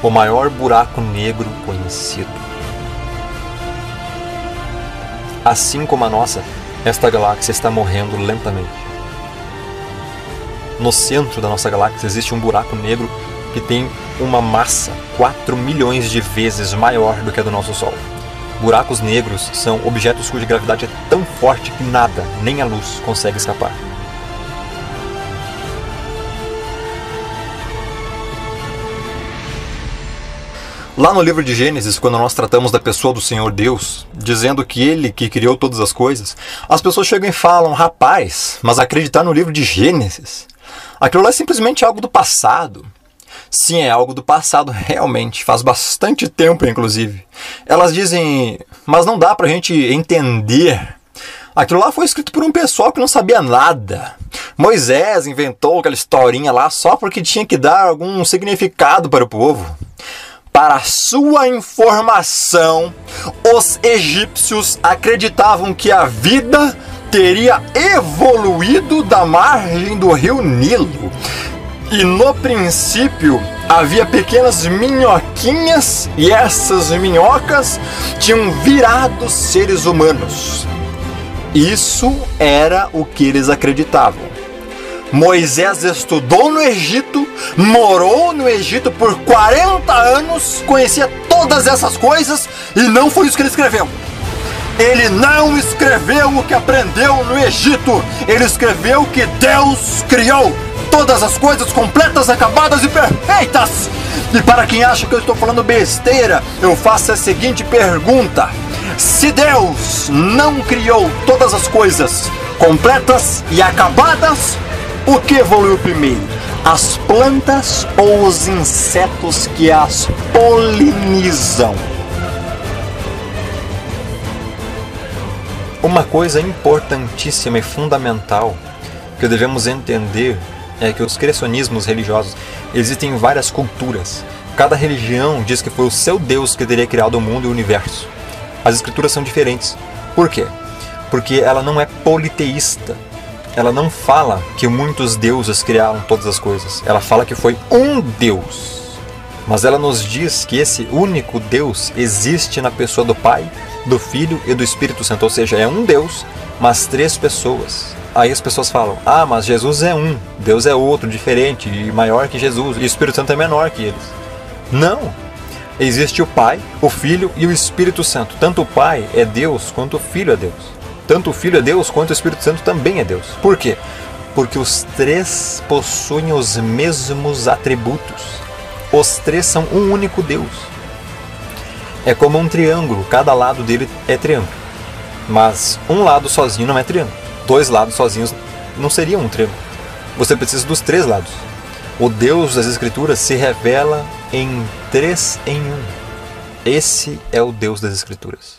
o maior buraco negro conhecido. Assim como a nossa, esta galáxia está morrendo lentamente. No centro da nossa galáxia existe um buraco negro que tem uma massa 4 milhões de vezes maior do que a do nosso Sol. Buracos negros são objetos cuja gravidade é tão forte que nada, nem a luz, consegue escapar. Lá no livro de Gênesis, quando nós tratamos da pessoa do Senhor Deus, dizendo que Ele que criou todas as coisas, as pessoas chegam e falam: rapaz, mas acreditar no livro de Gênesis, aquilo lá é simplesmente algo do passado. Sim, é algo do passado, realmente, faz bastante tempo, inclusive. Elas dizem: mas não dá pra gente entender Aquilo lá foi escrito por um pessoal que não sabia nada. Moisés inventou aquela historinha lá só porque tinha que dar algum significado para o povo. Para sua informação, os egípcios acreditavam que a vida teria evoluído da margem do rio Nilo. E no princípio havia pequenas minhoquinhas e essas minhocas tinham virado seres humanos. Isso era o que eles acreditavam. Moisés estudou no Egito, morou no Egito por 40 anos, conhecia todas essas coisas e não foi isso que ele escreveu. Ele não escreveu o que aprendeu no Egito, ele escreveu o que Deus criou. Todas as coisas completas, acabadas e perfeitas. E para quem acha que eu estou falando besteira, eu faço a seguinte pergunta: se Deus não criou todas as coisas completas e acabadas, o que evoluiu primeiro? As plantas ou os insetos que as polinizam? Uma coisa importantíssima e fundamental que devemos entender é que os criacionismos religiosos existem em várias culturas. Cada religião diz que foi o seu Deus que teria criado o mundo e o universo. As escrituras são diferentes. Por quê? Porque ela não é politeísta. Ela não fala que muitos deuses criaram todas as coisas. Ela fala que foi um Deus. Mas ela nos diz que esse único Deus existe na pessoa do Pai, do Filho e do Espírito Santo. Ou seja, é um Deus, mas 3 pessoas. Aí as pessoas falam: ah, mas Jesus é um, Deus é outro, diferente e maior que Jesus, e o Espírito Santo é menor que eles. Não! Existe o Pai, o Filho e o Espírito Santo. Tanto o Pai é Deus, quanto o Filho é Deus. Tanto o Filho é Deus, quanto o Espírito Santo também é Deus. Por quê? Porque os 3 possuem os mesmos atributos. Os 3 são um único Deus. É como um triângulo, cada lado dele é triângulo. Mas um lado sozinho não é triângulo. 2 lados sozinhos não seriam um triângulo. Você precisa dos 3 lados. O Deus das Escrituras se revela em 3 em 1. Esse é o Deus das Escrituras.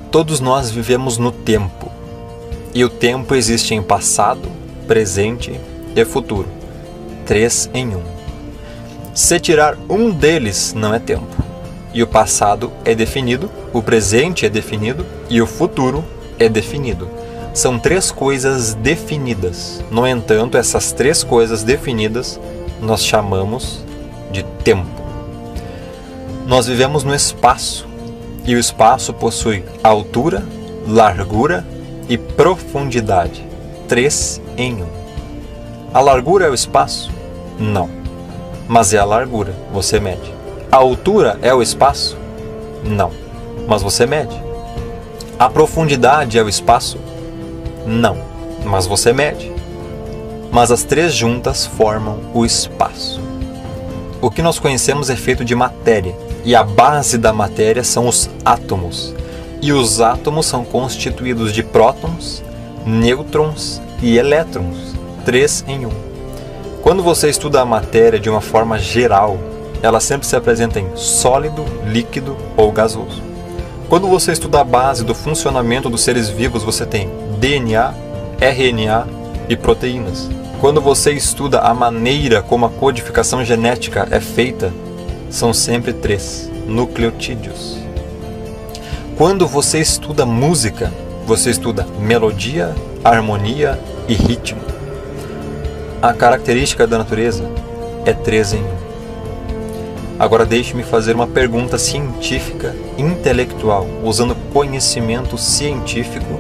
Todos nós vivemos no tempo. E o tempo existe em passado, presente e futuro. 3 em 1. Se tirar um deles, não é tempo. E o passado é definido, o presente é definido e o futuro é definido. São 3 coisas definidas. No entanto, essas 3 coisas definidas nós chamamos de tempo. Nós vivemos no espaço, e o espaço possui altura, largura e profundidade. 3 em 1. A largura é o espaço? Não. Mas é a largura, você mede. A altura é o espaço? Não. Mas você mede. A profundidade é o espaço? Não, mas você mede. Mas as 3 juntas formam o espaço. O que nós conhecemos é feito de matéria, e a base da matéria são os átomos. E os átomos são constituídos de prótons, nêutrons e elétrons, 3 em 1. Quando você estuda a matéria de uma forma geral, ela sempre se apresenta em sólido, líquido ou gasoso. Quando você estuda a base do funcionamento dos seres vivos, você tem DNA, RNA e proteínas. Quando você estuda a maneira como a codificação genética é feita, são sempre 3 nucleotídeos. Quando você estuda música, você estuda melodia, harmonia e ritmo. A característica da natureza é 3 em 1. Agora deixe-me fazer uma pergunta científica, intelectual, usando conhecimento científico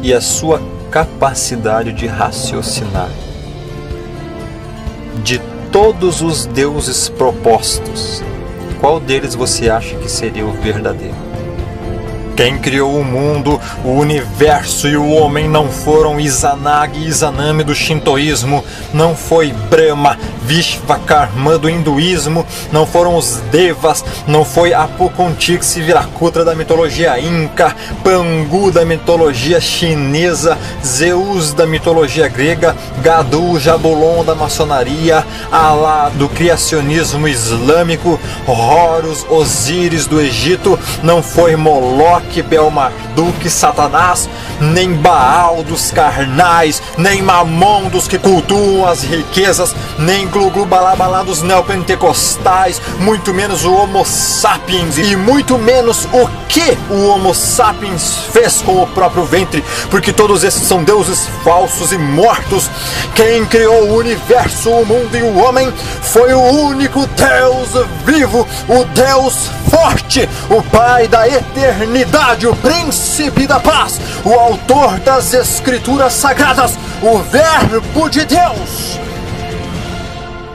e a sua capacidade de raciocinar. De todos os deuses propostos, qual deles você acha que seria o verdadeiro? Quem criou o mundo, o universo e o homem não foram Izanagi e Izanami do shintoísmo, não foi Brahma, Vishvakarma do hinduísmo, não foram os Devas, não foi Apocontix e Viracotra da mitologia inca, Pangu da mitologia chinesa, Zeus da mitologia grega, Gadu, Jabulon da maçonaria, Alá do criacionismo islâmico, Horus, Osíris do Egito, não foi Moloch, Moloque, Belmarduk, Satanás, nem Baal dos carnais, nem Mamon dos que cultuam as riquezas, nem Glu-Glu Balabalá dos neopentecostais, muito menos o Homo sapiens, e muito menos o que o Homo sapiens fez com o próprio ventre, porque todos esses são deuses falsos e mortos. Quem criou o universo, o mundo e o homem foi o único Deus vivo, o Deus forte, o Pai da eternidade, o Príncipe da paz, o autor das Escrituras Sagradas, o Verbo de Deus.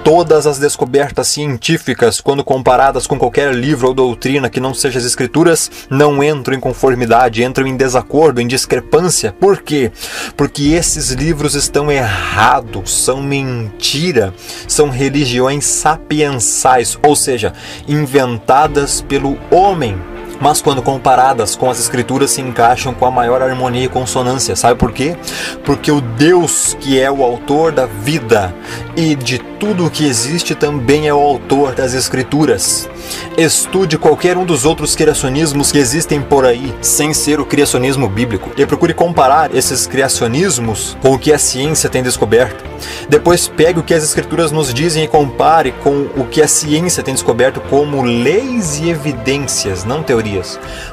Todas as descobertas científicas, quando comparadas com qualquer livro ou doutrina que não seja as Escrituras, não entram em conformidade, entram em desacordo, em discrepância. Por quê? Porque esses livros estão errados, são mentira, são religiões sapiensais, ou seja, inventadas pelo homem. Mas quando comparadas com as Escrituras se encaixam com a maior harmonia e consonância. Sabe por quê? Porque o Deus que é o autor da vida e de tudo o que existe também é o autor das Escrituras. Estude qualquer um dos outros criacionismos que existem por aí, sem ser o criacionismo bíblico, e procure comparar esses criacionismos com o que a ciência tem descoberto. Depois pegue o que as Escrituras nos dizem e compare com o que a ciência tem descoberto como leis e evidências, não teorias.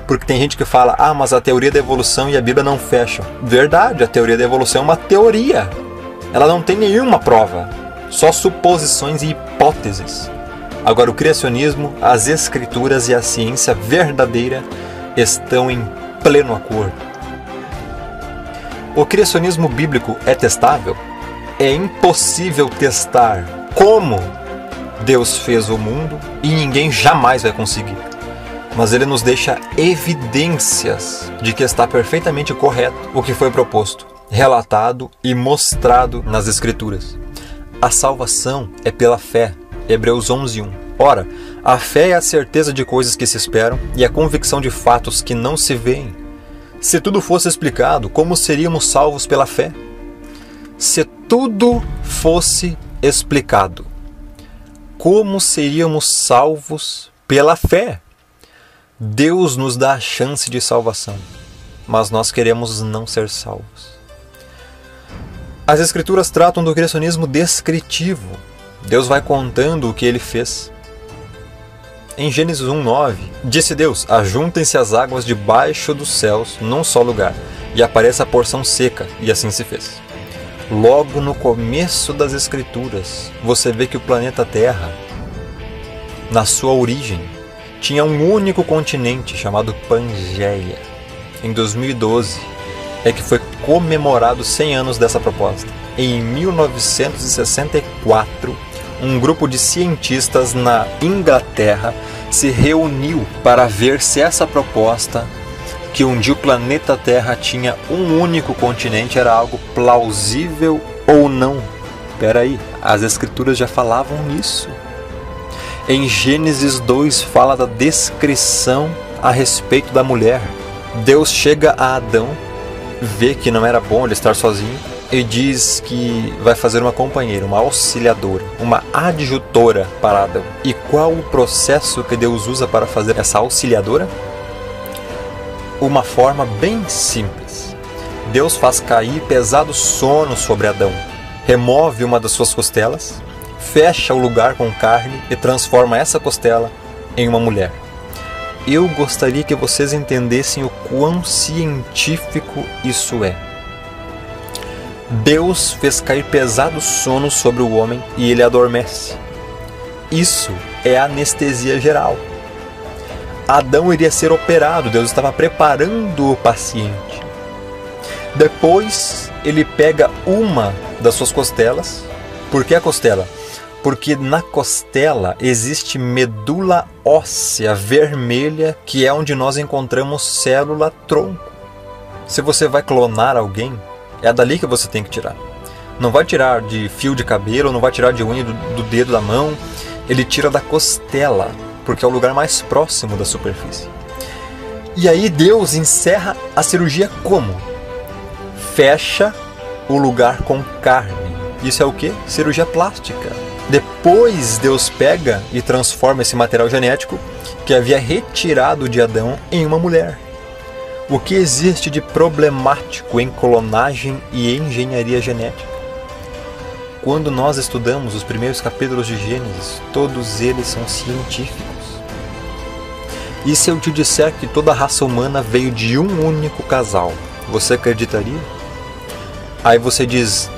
Porque tem gente que fala, mas a teoria da evolução e a Bíblia não fecham. Verdade, a teoria da evolução é uma teoria. Ela não tem nenhuma prova, só suposições e hipóteses. Agora, o criacionismo, as Escrituras e a ciência verdadeira estão em pleno acordo. O criacionismo bíblico é testável? É impossível testar como Deus fez o mundo e ninguém jamais vai conseguir. Mas ele nos deixa evidências de que está perfeitamente correto o que foi proposto, relatado e mostrado nas Escrituras. A salvação é pela fé. Hebreus 11:1. Ora, a fé é a certeza de coisas que se esperam e a convicção de fatos que não se veem. Se tudo fosse explicado, como seríamos salvos pela fé? Se tudo fosse explicado, como seríamos salvos pela fé? Deus nos dá a chance de salvação, mas nós queremos não ser salvos. As Escrituras tratam do criacionismo descritivo. Deus vai contando o que ele fez. Em Gênesis 1:9, disse Deus, ajuntem-se as águas debaixo dos céus num só lugar, e apareça a porção seca, e assim se fez. Logo no começo das Escrituras, você vê que o planeta Terra, na sua origem, tinha um único continente chamado Pangeia. Em 2012, é que foi comemorado 100 anos dessa proposta. Em 1964, um grupo de cientistas na Inglaterra se reuniu para ver se essa proposta, que um dia o planeta Terra tinha um único continente, era algo plausível ou não. Espera aí, as Escrituras já falavam nisso. Em Gênesis 2 fala da descrição a respeito da mulher. Deus chega a Adão, vê que não era bom ele estar sozinho e diz que vai fazer uma companheira, uma auxiliadora, uma adjutora para Adão. E qual o processo que Deus usa para fazer essa auxiliadora? Uma forma bem simples. Deus faz cair pesado sono sobre Adão, remove uma das suas costelas, fecha o lugar com carne e transforma essa costela em uma mulher. Eu gostaria que vocês entendessem o quão científico isso é. Deus fez cair pesado sono sobre o homem e ele adormece. Isso é anestesia geral. Adão iria ser operado, Deus estava preparando o paciente. Depois ele pega uma das suas costelas. Por que a costela? Porque na costela existe medula óssea vermelha, que é onde nós encontramos célula-tronco. Se você vai clonar alguém, é dali que você tem que tirar. Não vai tirar de fio de cabelo, não vai tirar de unha do dedo da mão. Ele tira da costela, porque é o lugar mais próximo da superfície. E aí Deus encerra a cirurgia como? Fecha o lugar com carne. Isso é o quê? Cirurgia plástica. Depois Deus pega e transforma esse material genético que havia retirado de Adão em uma mulher. O que existe de problemático em clonagem e engenharia genética? Quando nós estudamos os primeiros capítulos de Gênesis, todos eles são científicos. E se eu te disser que toda a raça humana veio de um único casal, você acreditaria? Aí você diz,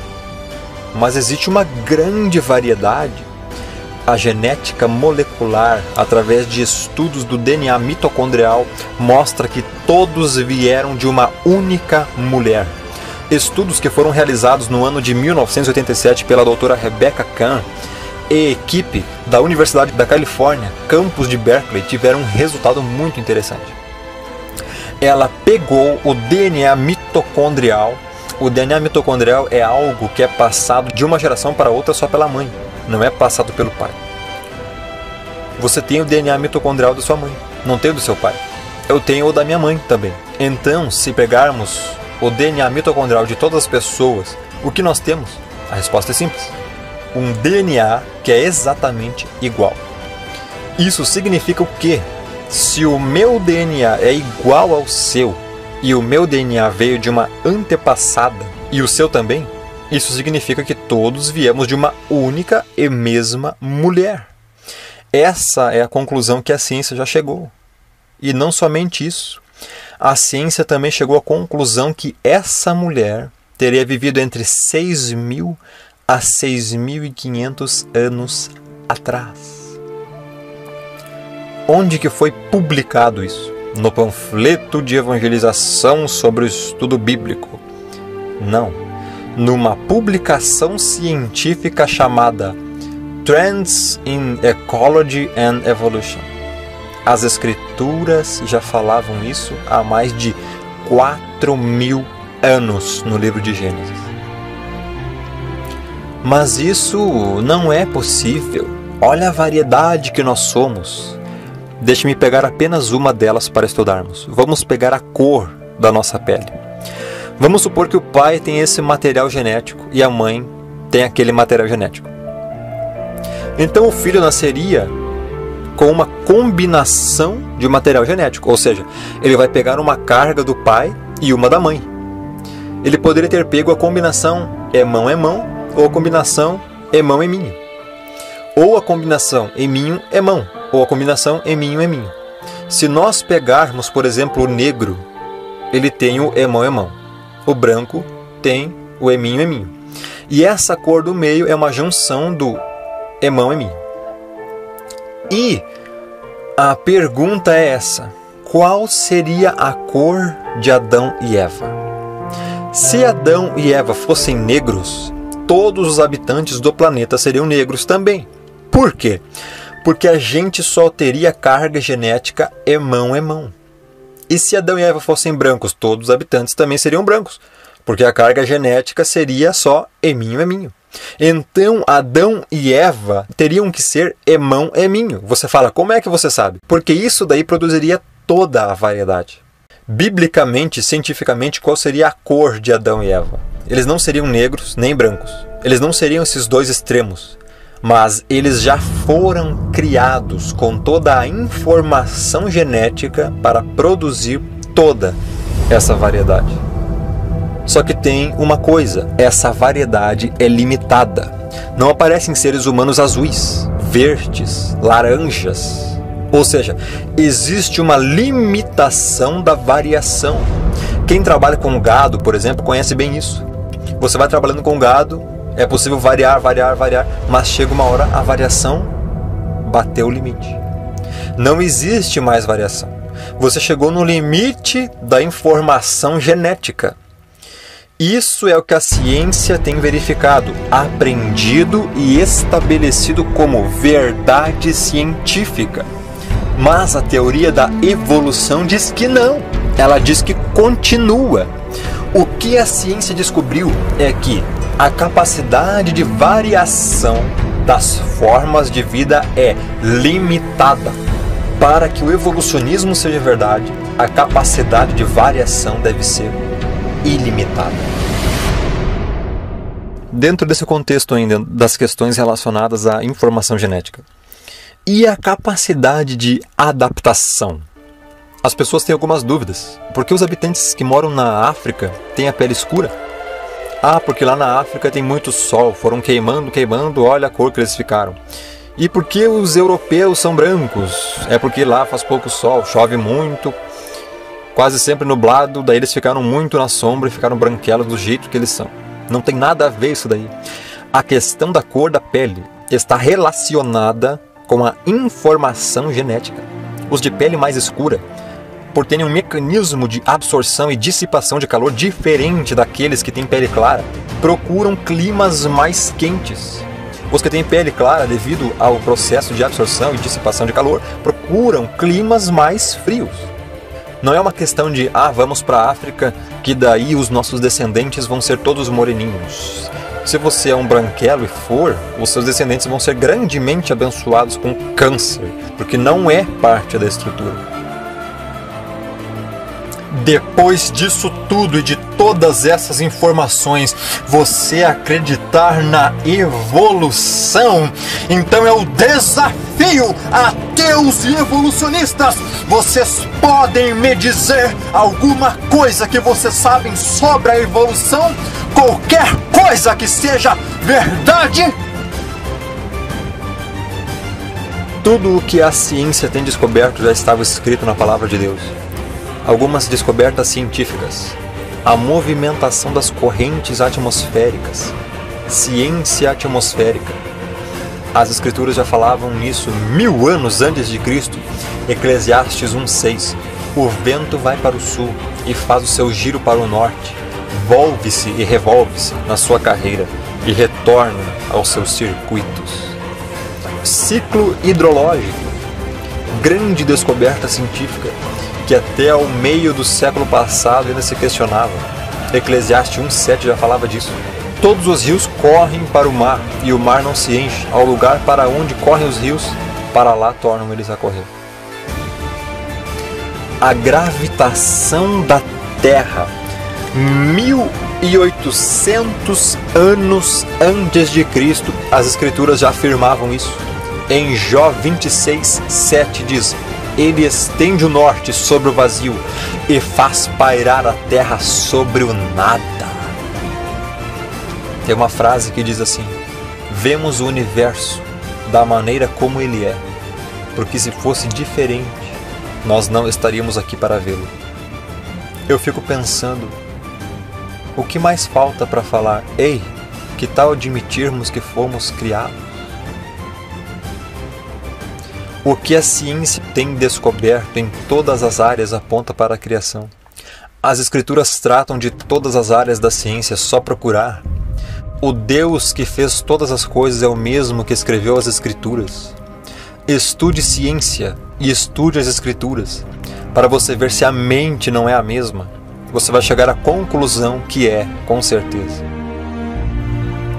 mas existe uma grande variedade. A genética molecular, através de estudos do DNA mitocondrial, mostra que todos vieram de uma única mulher. Estudos que foram realizados no ano de 1987 pela doutora Rebecca Kahn e equipe da Universidade da Califórnia, campus de Berkeley, tiveram um resultado muito interessante. Ela pegou o DNA mitocondrial. O DNA mitocondrial é algo que é passado de uma geração para outra só pela mãe. Não é passado pelo pai. Você tem o DNA mitocondrial da sua mãe, não tem o do seu pai. Eu tenho o da minha mãe também. Então, se pegarmos o DNA mitocondrial de todas as pessoas, o que nós temos? A resposta é simples. Um DNA que é exatamente igual. Isso significa o quê? Se o meu DNA é igual ao seu, e o meu DNA veio de uma antepassada, e o seu também, isso significa que todos viemos de uma única e mesma mulher. Essa é a conclusão que a ciência já chegou. E não somente isso. A ciência também chegou à conclusão que essa mulher teria vivido entre 6.000 a 6.500 anos atrás. Onde que foi publicado isso? No panfleto de evangelização sobre o estudo bíblico? Não. Numa publicação científica chamada Trends in Ecology and Evolution. As escrituras já falavam isso há mais de 4.000 anos no livro de Gênesis. Mas isso não é possível. Olha a variedade que nós somos. Deixe-me pegar apenas uma delas para estudarmos. Vamos pegar a cor da nossa pele. Vamos supor que o pai tem esse material genético e a mãe tem aquele material genético. Então o filho nasceria com uma combinação de material genético, ou seja, ele vai pegar uma carga do pai e uma da mãe. Ele poderia ter pego a combinação emão, ou a combinação emão-eminho. Ou a combinação eminho-emão, ou a combinação eminho-eminho. Se nós pegarmos, por exemplo, o negro, ele tem o emão-emão. O branco tem o eminho-eminho. E essa cor do meio é uma junção do emão-eminho. E a pergunta é essa: qual seria a cor de Adão e Eva? Se Adão e Eva fossem negros, todos os habitantes do planeta seriam negros também. Por quê? Porque a gente só teria carga genética emão-emão. E se Adão e Eva fossem brancos, todos os habitantes também seriam brancos, porque a carga genética seria só eminho-eminho. Então, Adão e Eva teriam que ser emão-eminho. Você fala, como é que você sabe? Porque isso daí produziria toda a variedade. Biblicamente, cientificamente, qual seria a cor de Adão e Eva? Eles não seriam negros nem brancos. Eles não seriam esses dois extremos. Mas eles já foram criados com toda a informação genética para produzir toda essa variedade. Só que tem uma coisa, essa variedade é limitada. Não aparecem seres humanos azuis, verdes, laranjas. Ou seja, existe uma limitação da variação. Quem trabalha com gado, por exemplo, conhece bem isso. Você vai trabalhando com gado, é possível variar, mas chega uma hora a variação bateu o limite. Não existe mais variação. Você chegou no limite da informação genética. Isso é o que a ciência tem verificado, aprendido e estabelecido como verdade científica. Mas a teoria da evolução diz que não. Ela diz que continua. O que a ciência descobriu é que a capacidade de variação das formas de vida é limitada. Para que o evolucionismo seja verdade, a capacidade de variação deve ser ilimitada. Dentro desse contexto ainda das questões relacionadas à informação genética. E a capacidade de adaptação? As pessoas têm algumas dúvidas. Por que os habitantes que moram na África têm a pele escura? Ah, porque lá na África tem muito sol, foram queimando, olha a cor que eles ficaram. E por que os europeus são brancos? É porque lá faz pouco sol, chove muito, quase sempre nublado, daí eles ficaram muito na sombra e ficaram branquelos do jeito que eles são. Não tem nada a ver isso daí. A questão da cor da pele está relacionada com a informação genética. Os de pele mais escura, por terem um mecanismo de absorção e dissipação de calor diferente daqueles que têm pele clara, procuram climas mais quentes. Os que têm pele clara, devido ao processo de absorção e dissipação de calor, procuram climas mais frios. Não é uma questão de, vamos para a África, que daí os nossos descendentes vão ser todos moreninhos. Se você é um branquelo e for, os seus descendentes vão ser grandemente abençoados com câncer, porque não é parte da estrutura. Depois disso tudo e de todas essas informações, você acreditar na evolução, então é o desafio a ateus e evolucionistas. Vocês podem me dizer alguma coisa que vocês sabem sobre a evolução? Qualquer coisa que seja verdade? Tudo o que a ciência tem descoberto já estava escrito na palavra de Deus. Algumas descobertas científicas, a movimentação das correntes atmosféricas, ciência atmosférica. As escrituras já falavam nisso 1000 anos antes de Cristo. Eclesiastes 1:6. O vento vai para o sul e faz o seu giro para o norte, volve-se e revolve-se na sua carreira e retorna aos seus circuitos. Ciclo hidrológico, grande descoberta científica, que até ao meio do século passado ainda se questionava. Eclesiastes 1:7 já falava disso. Todos os rios correm para o mar, e o mar não se enche. Ao lugar para onde correm os rios, para lá tornam eles a correr. A gravitação da Terra, 1800 anos antes de Cristo, as escrituras já afirmavam isso. Em Jó 26:7 diz: Ele estende o norte sobre o vazio e faz pairar a terra sobre o nada. Tem uma frase que diz assim: vemos o universo da maneira como ele é, porque se fosse diferente, nós não estaríamos aqui para vê-lo. Eu fico pensando, o que mais falta para falar, ei, que tal admitirmos que fomos criados? O que a ciência tem descoberto em todas as áreas aponta para a criação. As escrituras tratam de todas as áreas da ciência, só procurar. O Deus que fez todas as coisas é o mesmo que escreveu as escrituras. Estude ciência e estude as escrituras, para você ver se a mente não é a mesma. Você vai chegar à conclusão que é, com certeza.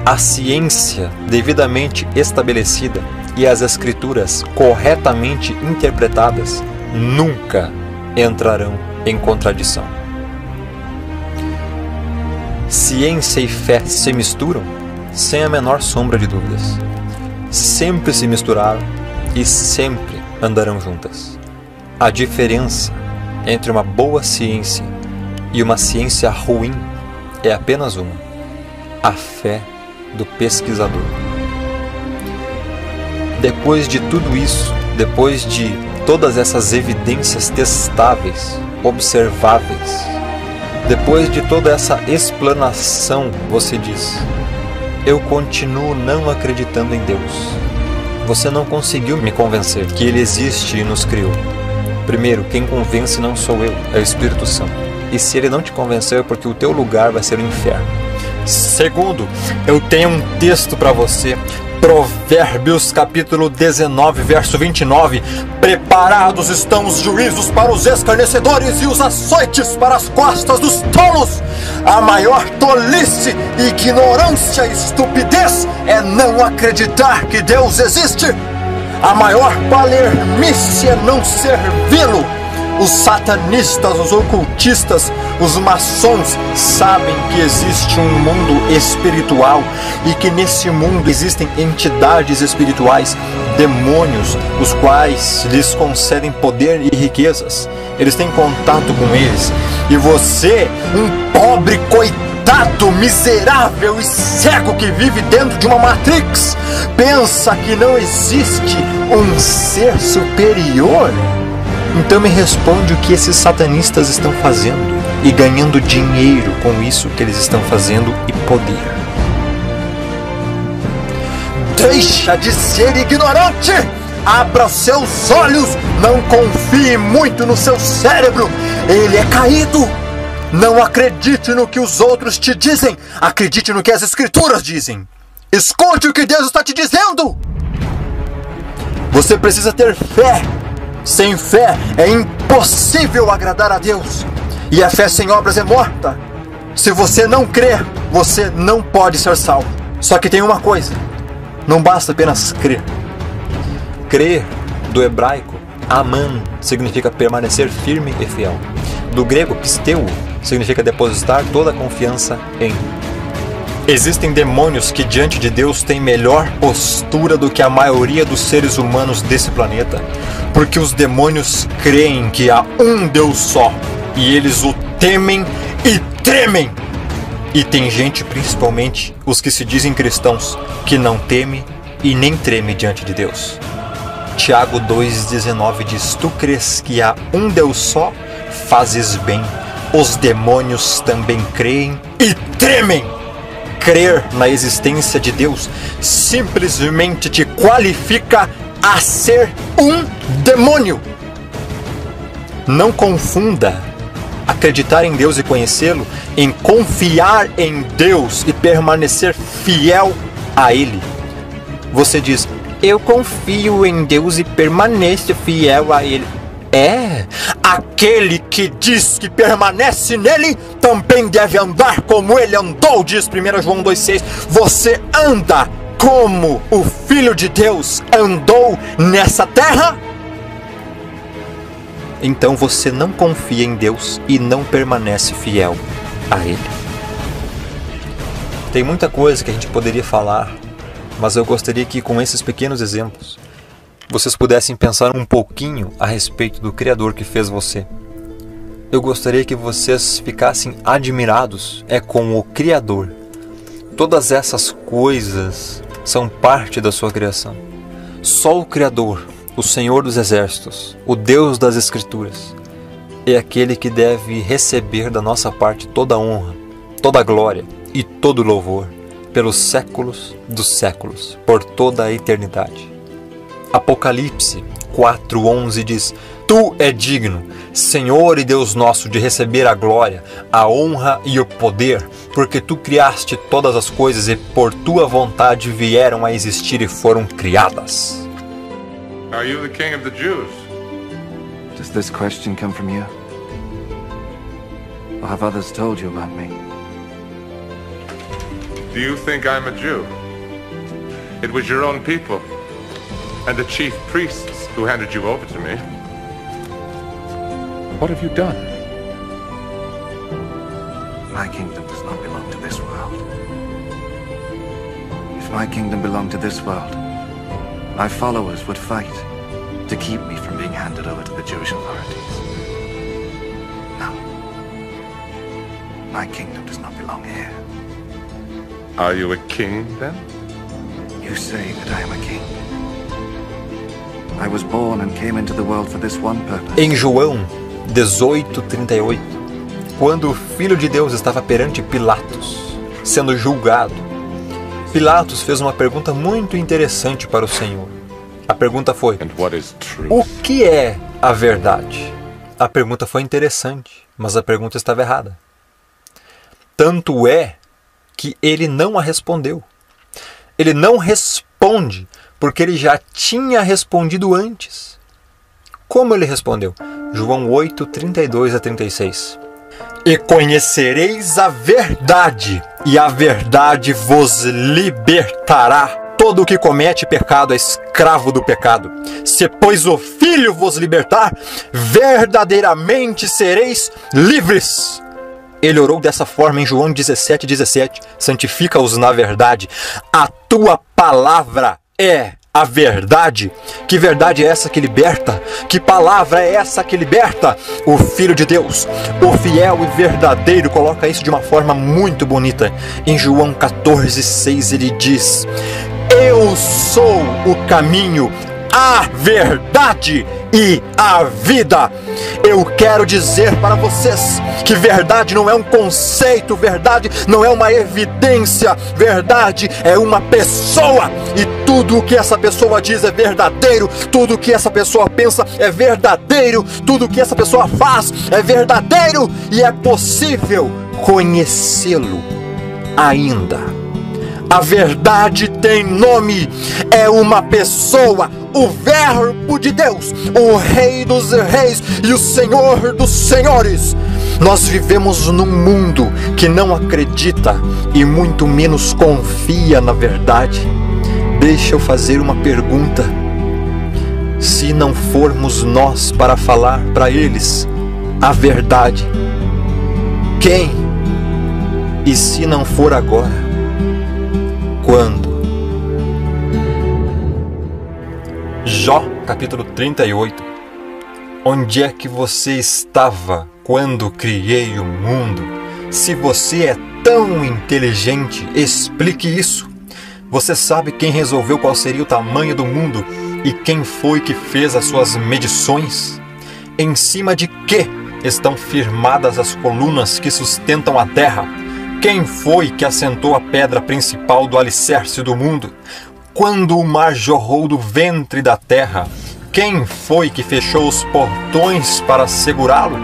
A ciência devidamente estabelecida e as escrituras corretamente interpretadas nunca entrarão em contradição. Ciência e fé se misturam sem a menor sombra de dúvidas. Sempre se misturaram e sempre andarão juntas. A diferença entre uma boa ciência e uma ciência ruim é apenas uma: a fé do pesquisador. Depois de tudo isso, depois de todas essas evidências testáveis, observáveis, depois de toda essa explanação, você diz: eu continuo não acreditando em Deus. Você não conseguiu me convencer que Ele existe e nos criou. Primeiro, quem convence não sou eu, é o Espírito Santo. E se Ele não te convenceu é porque o teu lugar vai ser o inferno. Segundo, eu tenho um texto para você. Provérbios capítulo 19, verso 29. Preparados estão os juízos para os escarnecedores e os açoites para as costas dos tolos. A maior tolice, ignorância e estupidez é não acreditar que Deus existe. A maior palermice é não servi-lo. os satanistas, os ocultistas, os maçons sabem que existe um mundo espiritual e que nesse mundo existem entidades espirituais, demônios, os quais lhes concedem poder e riquezas. Eles têm contato com eles. E você, um pobre coitado, miserável e cego que vive dentro de uma Matrix, pensa que não existe um ser superior? Então me responde o que esses satanistas estão fazendo e ganhando dinheiro com isso que eles estão fazendo e poder. Deixa de ser ignorante! Abra os seus olhos! Não confie muito no seu cérebro! Ele é caído! Não acredite no que os outros te dizem! Acredite no que as Escrituras dizem! Escute o que Deus está te dizendo! Você precisa ter fé! Sem fé é impossível agradar a Deus. E a fé sem obras é morta. Se você não crer, você não pode ser salvo. Só que tem uma coisa: não basta apenas crer. Crer, do hebraico, aman, significa permanecer firme e fiel. Do grego, pisteu, significa depositar toda a confiança em. Existem demônios que diante de Deus têm melhor postura do que a maioria dos seres humanos desse planeta, porque os demônios creem que há um Deus só, e eles o temem e tremem. E tem gente, principalmente os que se dizem cristãos, que não teme e nem treme diante de Deus. Tiago 2,19 diz: tu crês que há um Deus só? Fazes bem. Os demônios também creem e tremem. Crer na existência de Deus simplesmente te qualifica a ser um demônio. Não confunda acreditar em Deus e conhecê-lo em confiar em Deus e permanecer fiel a Ele. Você diz: eu confio em Deus e permaneço fiel a Ele. Aquele que diz que permanece nele também deve andar como ele andou, diz 1 João 2,6. Você anda como o Filho de Deus andou nessa terra? Então você não confia em Deus e não permanece fiel a Ele. Tem muita coisa que a gente poderia falar, mas eu gostaria que com esses pequenos exemplos vocês pudessem pensar um pouquinho a respeito do Criador que fez você. Eu gostaria que vocês ficassem admirados com o Criador. Todas essas coisas são parte da sua criação. Só o Criador, o Senhor dos Exércitos, o Deus das Escrituras, é aquele que deve receber da nossa parte toda a honra, toda a glória e todo o louvor, pelos séculos dos séculos, por toda a eternidade. Apocalipse 4:11 diz: tu é digno, Senhor e Deus nosso, de receber a glória, a honra e o poder, porque tu criaste todas as coisas e por tua vontade vieram a existir e foram criadas. Are you the king of the Jews? Does this question come from you? Or have others told you about me? Do you think I'm a Jew? It was your own people and the chief priests who handed you over to me. What have you done? My kingdom does not belong to this world. If my kingdom belonged to this world, my followers would fight to keep me from being handed over to the Jewish authorities. No. My kingdom does not belong here. Are you a king, then? You say that I am a king. I was born and came into the world for this one purpose. Em João 18:38, quando o Filho de Deus estava perante Pilatos, sendo julgado, Pilatos fez uma pergunta muito interessante para o Senhor. A pergunta foi: And what is truth? o que é a verdade? A pergunta foi interessante, mas a pergunta estava errada. Tanto é que ele não a respondeu. Ele não responde porque ele já tinha respondido antes. Como ele respondeu? João 8:32-36. E conhecereis a verdade, e a verdade vos libertará. todo o que comete pecado é escravo do pecado. Se, pois, o Filho vos libertar, verdadeiramente sereis livres. Ele orou dessa forma em João 17:17. Santifica-os na verdade. A tua palavra é a verdade. Que verdade é essa que liberta? Que palavra é essa que liberta? O Filho de Deus, o fiel e verdadeiro, coloca isso de uma forma muito bonita. Em João 14:6 ele diz: eu sou o caminho, a verdade e a vida. Eu quero dizer para vocês que verdade não é um conceito, verdade não é uma evidência, verdade é uma pessoa, e tudo o que essa pessoa diz é verdadeiro, tudo o que essa pessoa pensa é verdadeiro, tudo o que essa pessoa faz é verdadeiro, e é possível conhecê-lo ainda. A verdade tem nome, é uma pessoa, o Verbo de Deus, o Rei dos Reis e o Senhor dos Senhores. Nós vivemos num mundo que não acredita e muito menos confia na verdade. Deixa eu fazer uma pergunta. Se não formos nós para falar para eles a verdade, quem? E se não for agora, quando? Jó, capítulo 38. Onde é que você estava quando criei o mundo? Se você é tão inteligente, explique isso. Você sabe quem resolveu qual seria o tamanho do mundo e quem foi que fez as suas medições? Em cima de que estão firmadas as colunas que sustentam a terra? Quem foi que assentou a pedra principal do alicerce do mundo? Quando o mar jorrou do ventre da terra, quem foi que fechou os portões para segurá-lo?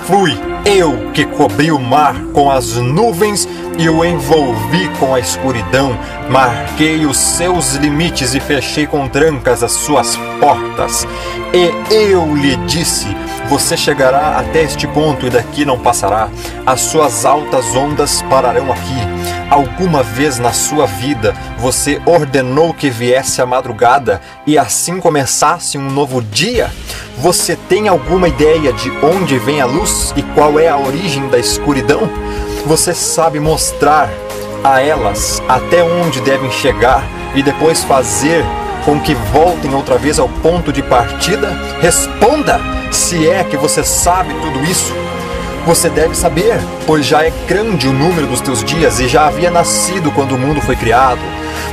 Fui eu que cobri o mar com as nuvens e o envolvi com a escuridão. Marquei os seus limites e fechei com trancas as suas portas. E eu lhe disse: você chegará até este ponto e daqui não passará. As suas altas ondas pararão aqui. Alguma vez na sua vida você ordenou que viesse a madrugada e assim começasse um novo dia? Você tem alguma ideia de onde vem a luz e qual é a origem da escuridão? Você sabe mostrar a elas até onde devem chegar e depois fazer com que voltem outra vez ao ponto de partida? Responda, se é que você sabe tudo isso. Você deve saber, pois já é grande o número dos teus dias e já havia nascido quando o mundo foi criado.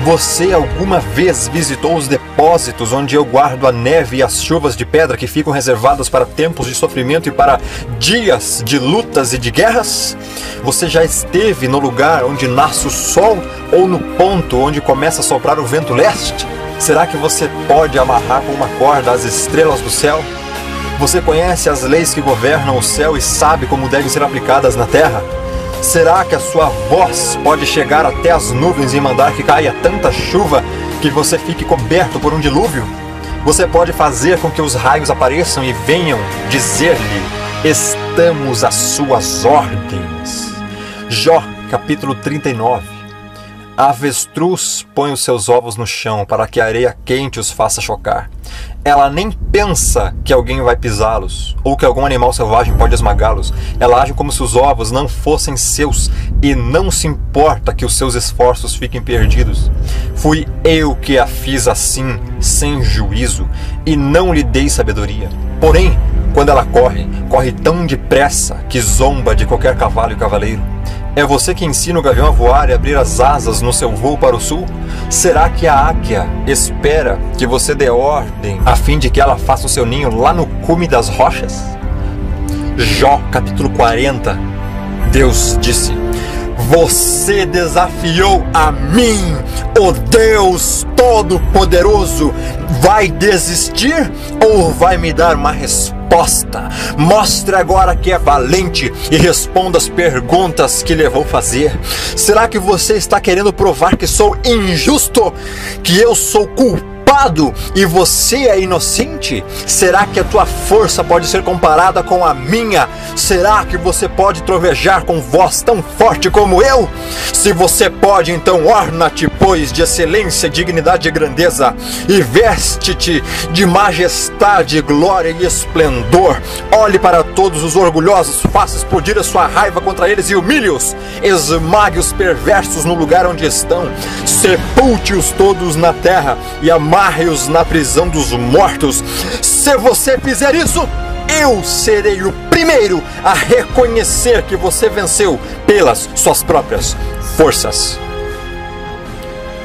Você alguma vez visitou os depósitos onde eu guardo a neve e as chuvas de pedra que ficam reservadas para tempos de sofrimento e para dias de lutas e de guerras? Você já esteve no lugar onde nasce o sol ou no ponto onde começa a soprar o vento leste? Será que você pode amarrar com uma corda as estrelas do céu? Você conhece as leis que governam o céu e sabe como devem ser aplicadas na terra? Será que a sua voz pode chegar até as nuvens e mandar que caia tanta chuva que você fique coberto por um dilúvio? Você pode fazer com que os raios apareçam e venham dizer-lhe: estamos às suas ordens. Jó, capítulo 39. A avestruz põe os seus ovos no chão para que a areia quente os faça chocar. Ela nem pensa que alguém vai pisá-los ou que algum animal selvagem pode esmagá-los. Ela age como se os ovos não fossem seus e não se importa que os seus esforços fiquem perdidos. Fui eu que a fiz assim, sem juízo, e não lhe dei sabedoria. Porém, quando ela corre, corre tão depressa que zomba de qualquer cavalo e cavaleiro. É você que ensina o gavião a voar e abrir as asas no seu voo para o sul? Será que a águia espera que você dê ordem a fim de que ela faça o seu ninho lá no cume das rochas? Jó, capítulo 40. Deus disse: você desafiou a mim, o Deus Todo-Poderoso. Vai desistir ou vai me dar uma resposta? Mostre agora que é valente e responda as perguntas que lhe vou fazer. Será que você está querendo provar que sou injusto? Que eu sou culpado culpado e você é inocente? Será que a tua força pode ser comparada com a minha? Será que você pode trovejar com voz tão forte como eu? Se você pode, então orna-te, pois, de excelência, dignidade e grandeza, e veste-te de majestade, glória e esplendor. Olhe para todos os orgulhosos, faça explodir a sua raiva contra eles e humilhe-os. Esmague os perversos no lugar onde estão. Sepulte-os todos na terra e amarre-os na prisão dos mortos. Se você fizer isso, eu serei o primeiro a reconhecer que você venceu pelas suas próprias forças.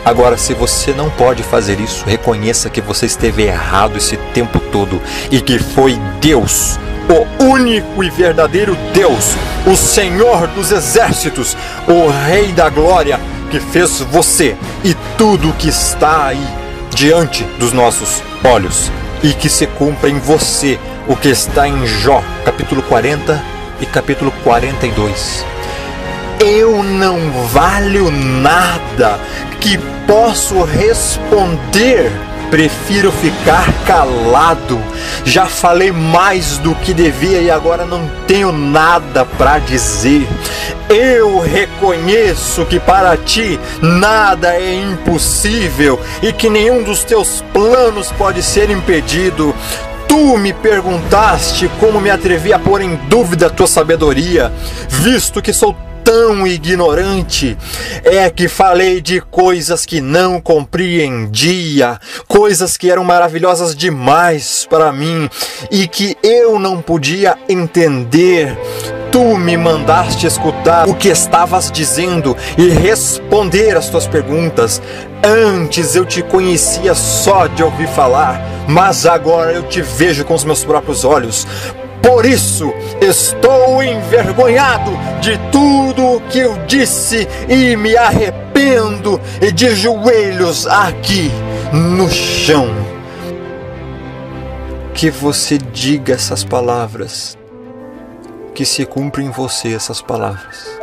Agora, se você não pode fazer isso, reconheça que você esteve errado esse tempo todo e que foi Deus, o único e verdadeiro Deus, o Senhor dos exércitos, o Rei da glória, que fez você e tudo que está aí diante dos nossos olhos, e que se cumpra em você o que está em Jó, capítulo 40 e capítulo 42. Eu não valho nada que posso responder. Prefiro ficar calado. Já falei mais do que devia e agora não tenho nada para dizer. Eu reconheço que para ti nada é impossível e que nenhum dos teus planos pode ser impedido. Tu me perguntaste como me atrevi a pôr em dúvida a tua sabedoria, visto que sou tão ignorante. É que falei de coisas que não compreendia, coisas que eram maravilhosas demais para mim e que eu não podia entender. Tu me mandaste escutar o que estavas dizendo e responder às tuas perguntas. Antes eu te conhecia só de ouvir falar, mas agora eu te vejo com os meus próprios olhos. Por isso, estou envergonhado de tudo que eu disse e me arrependo de joelhos aqui no chão. Que você diga essas palavras, que se cumpram em você essas palavras.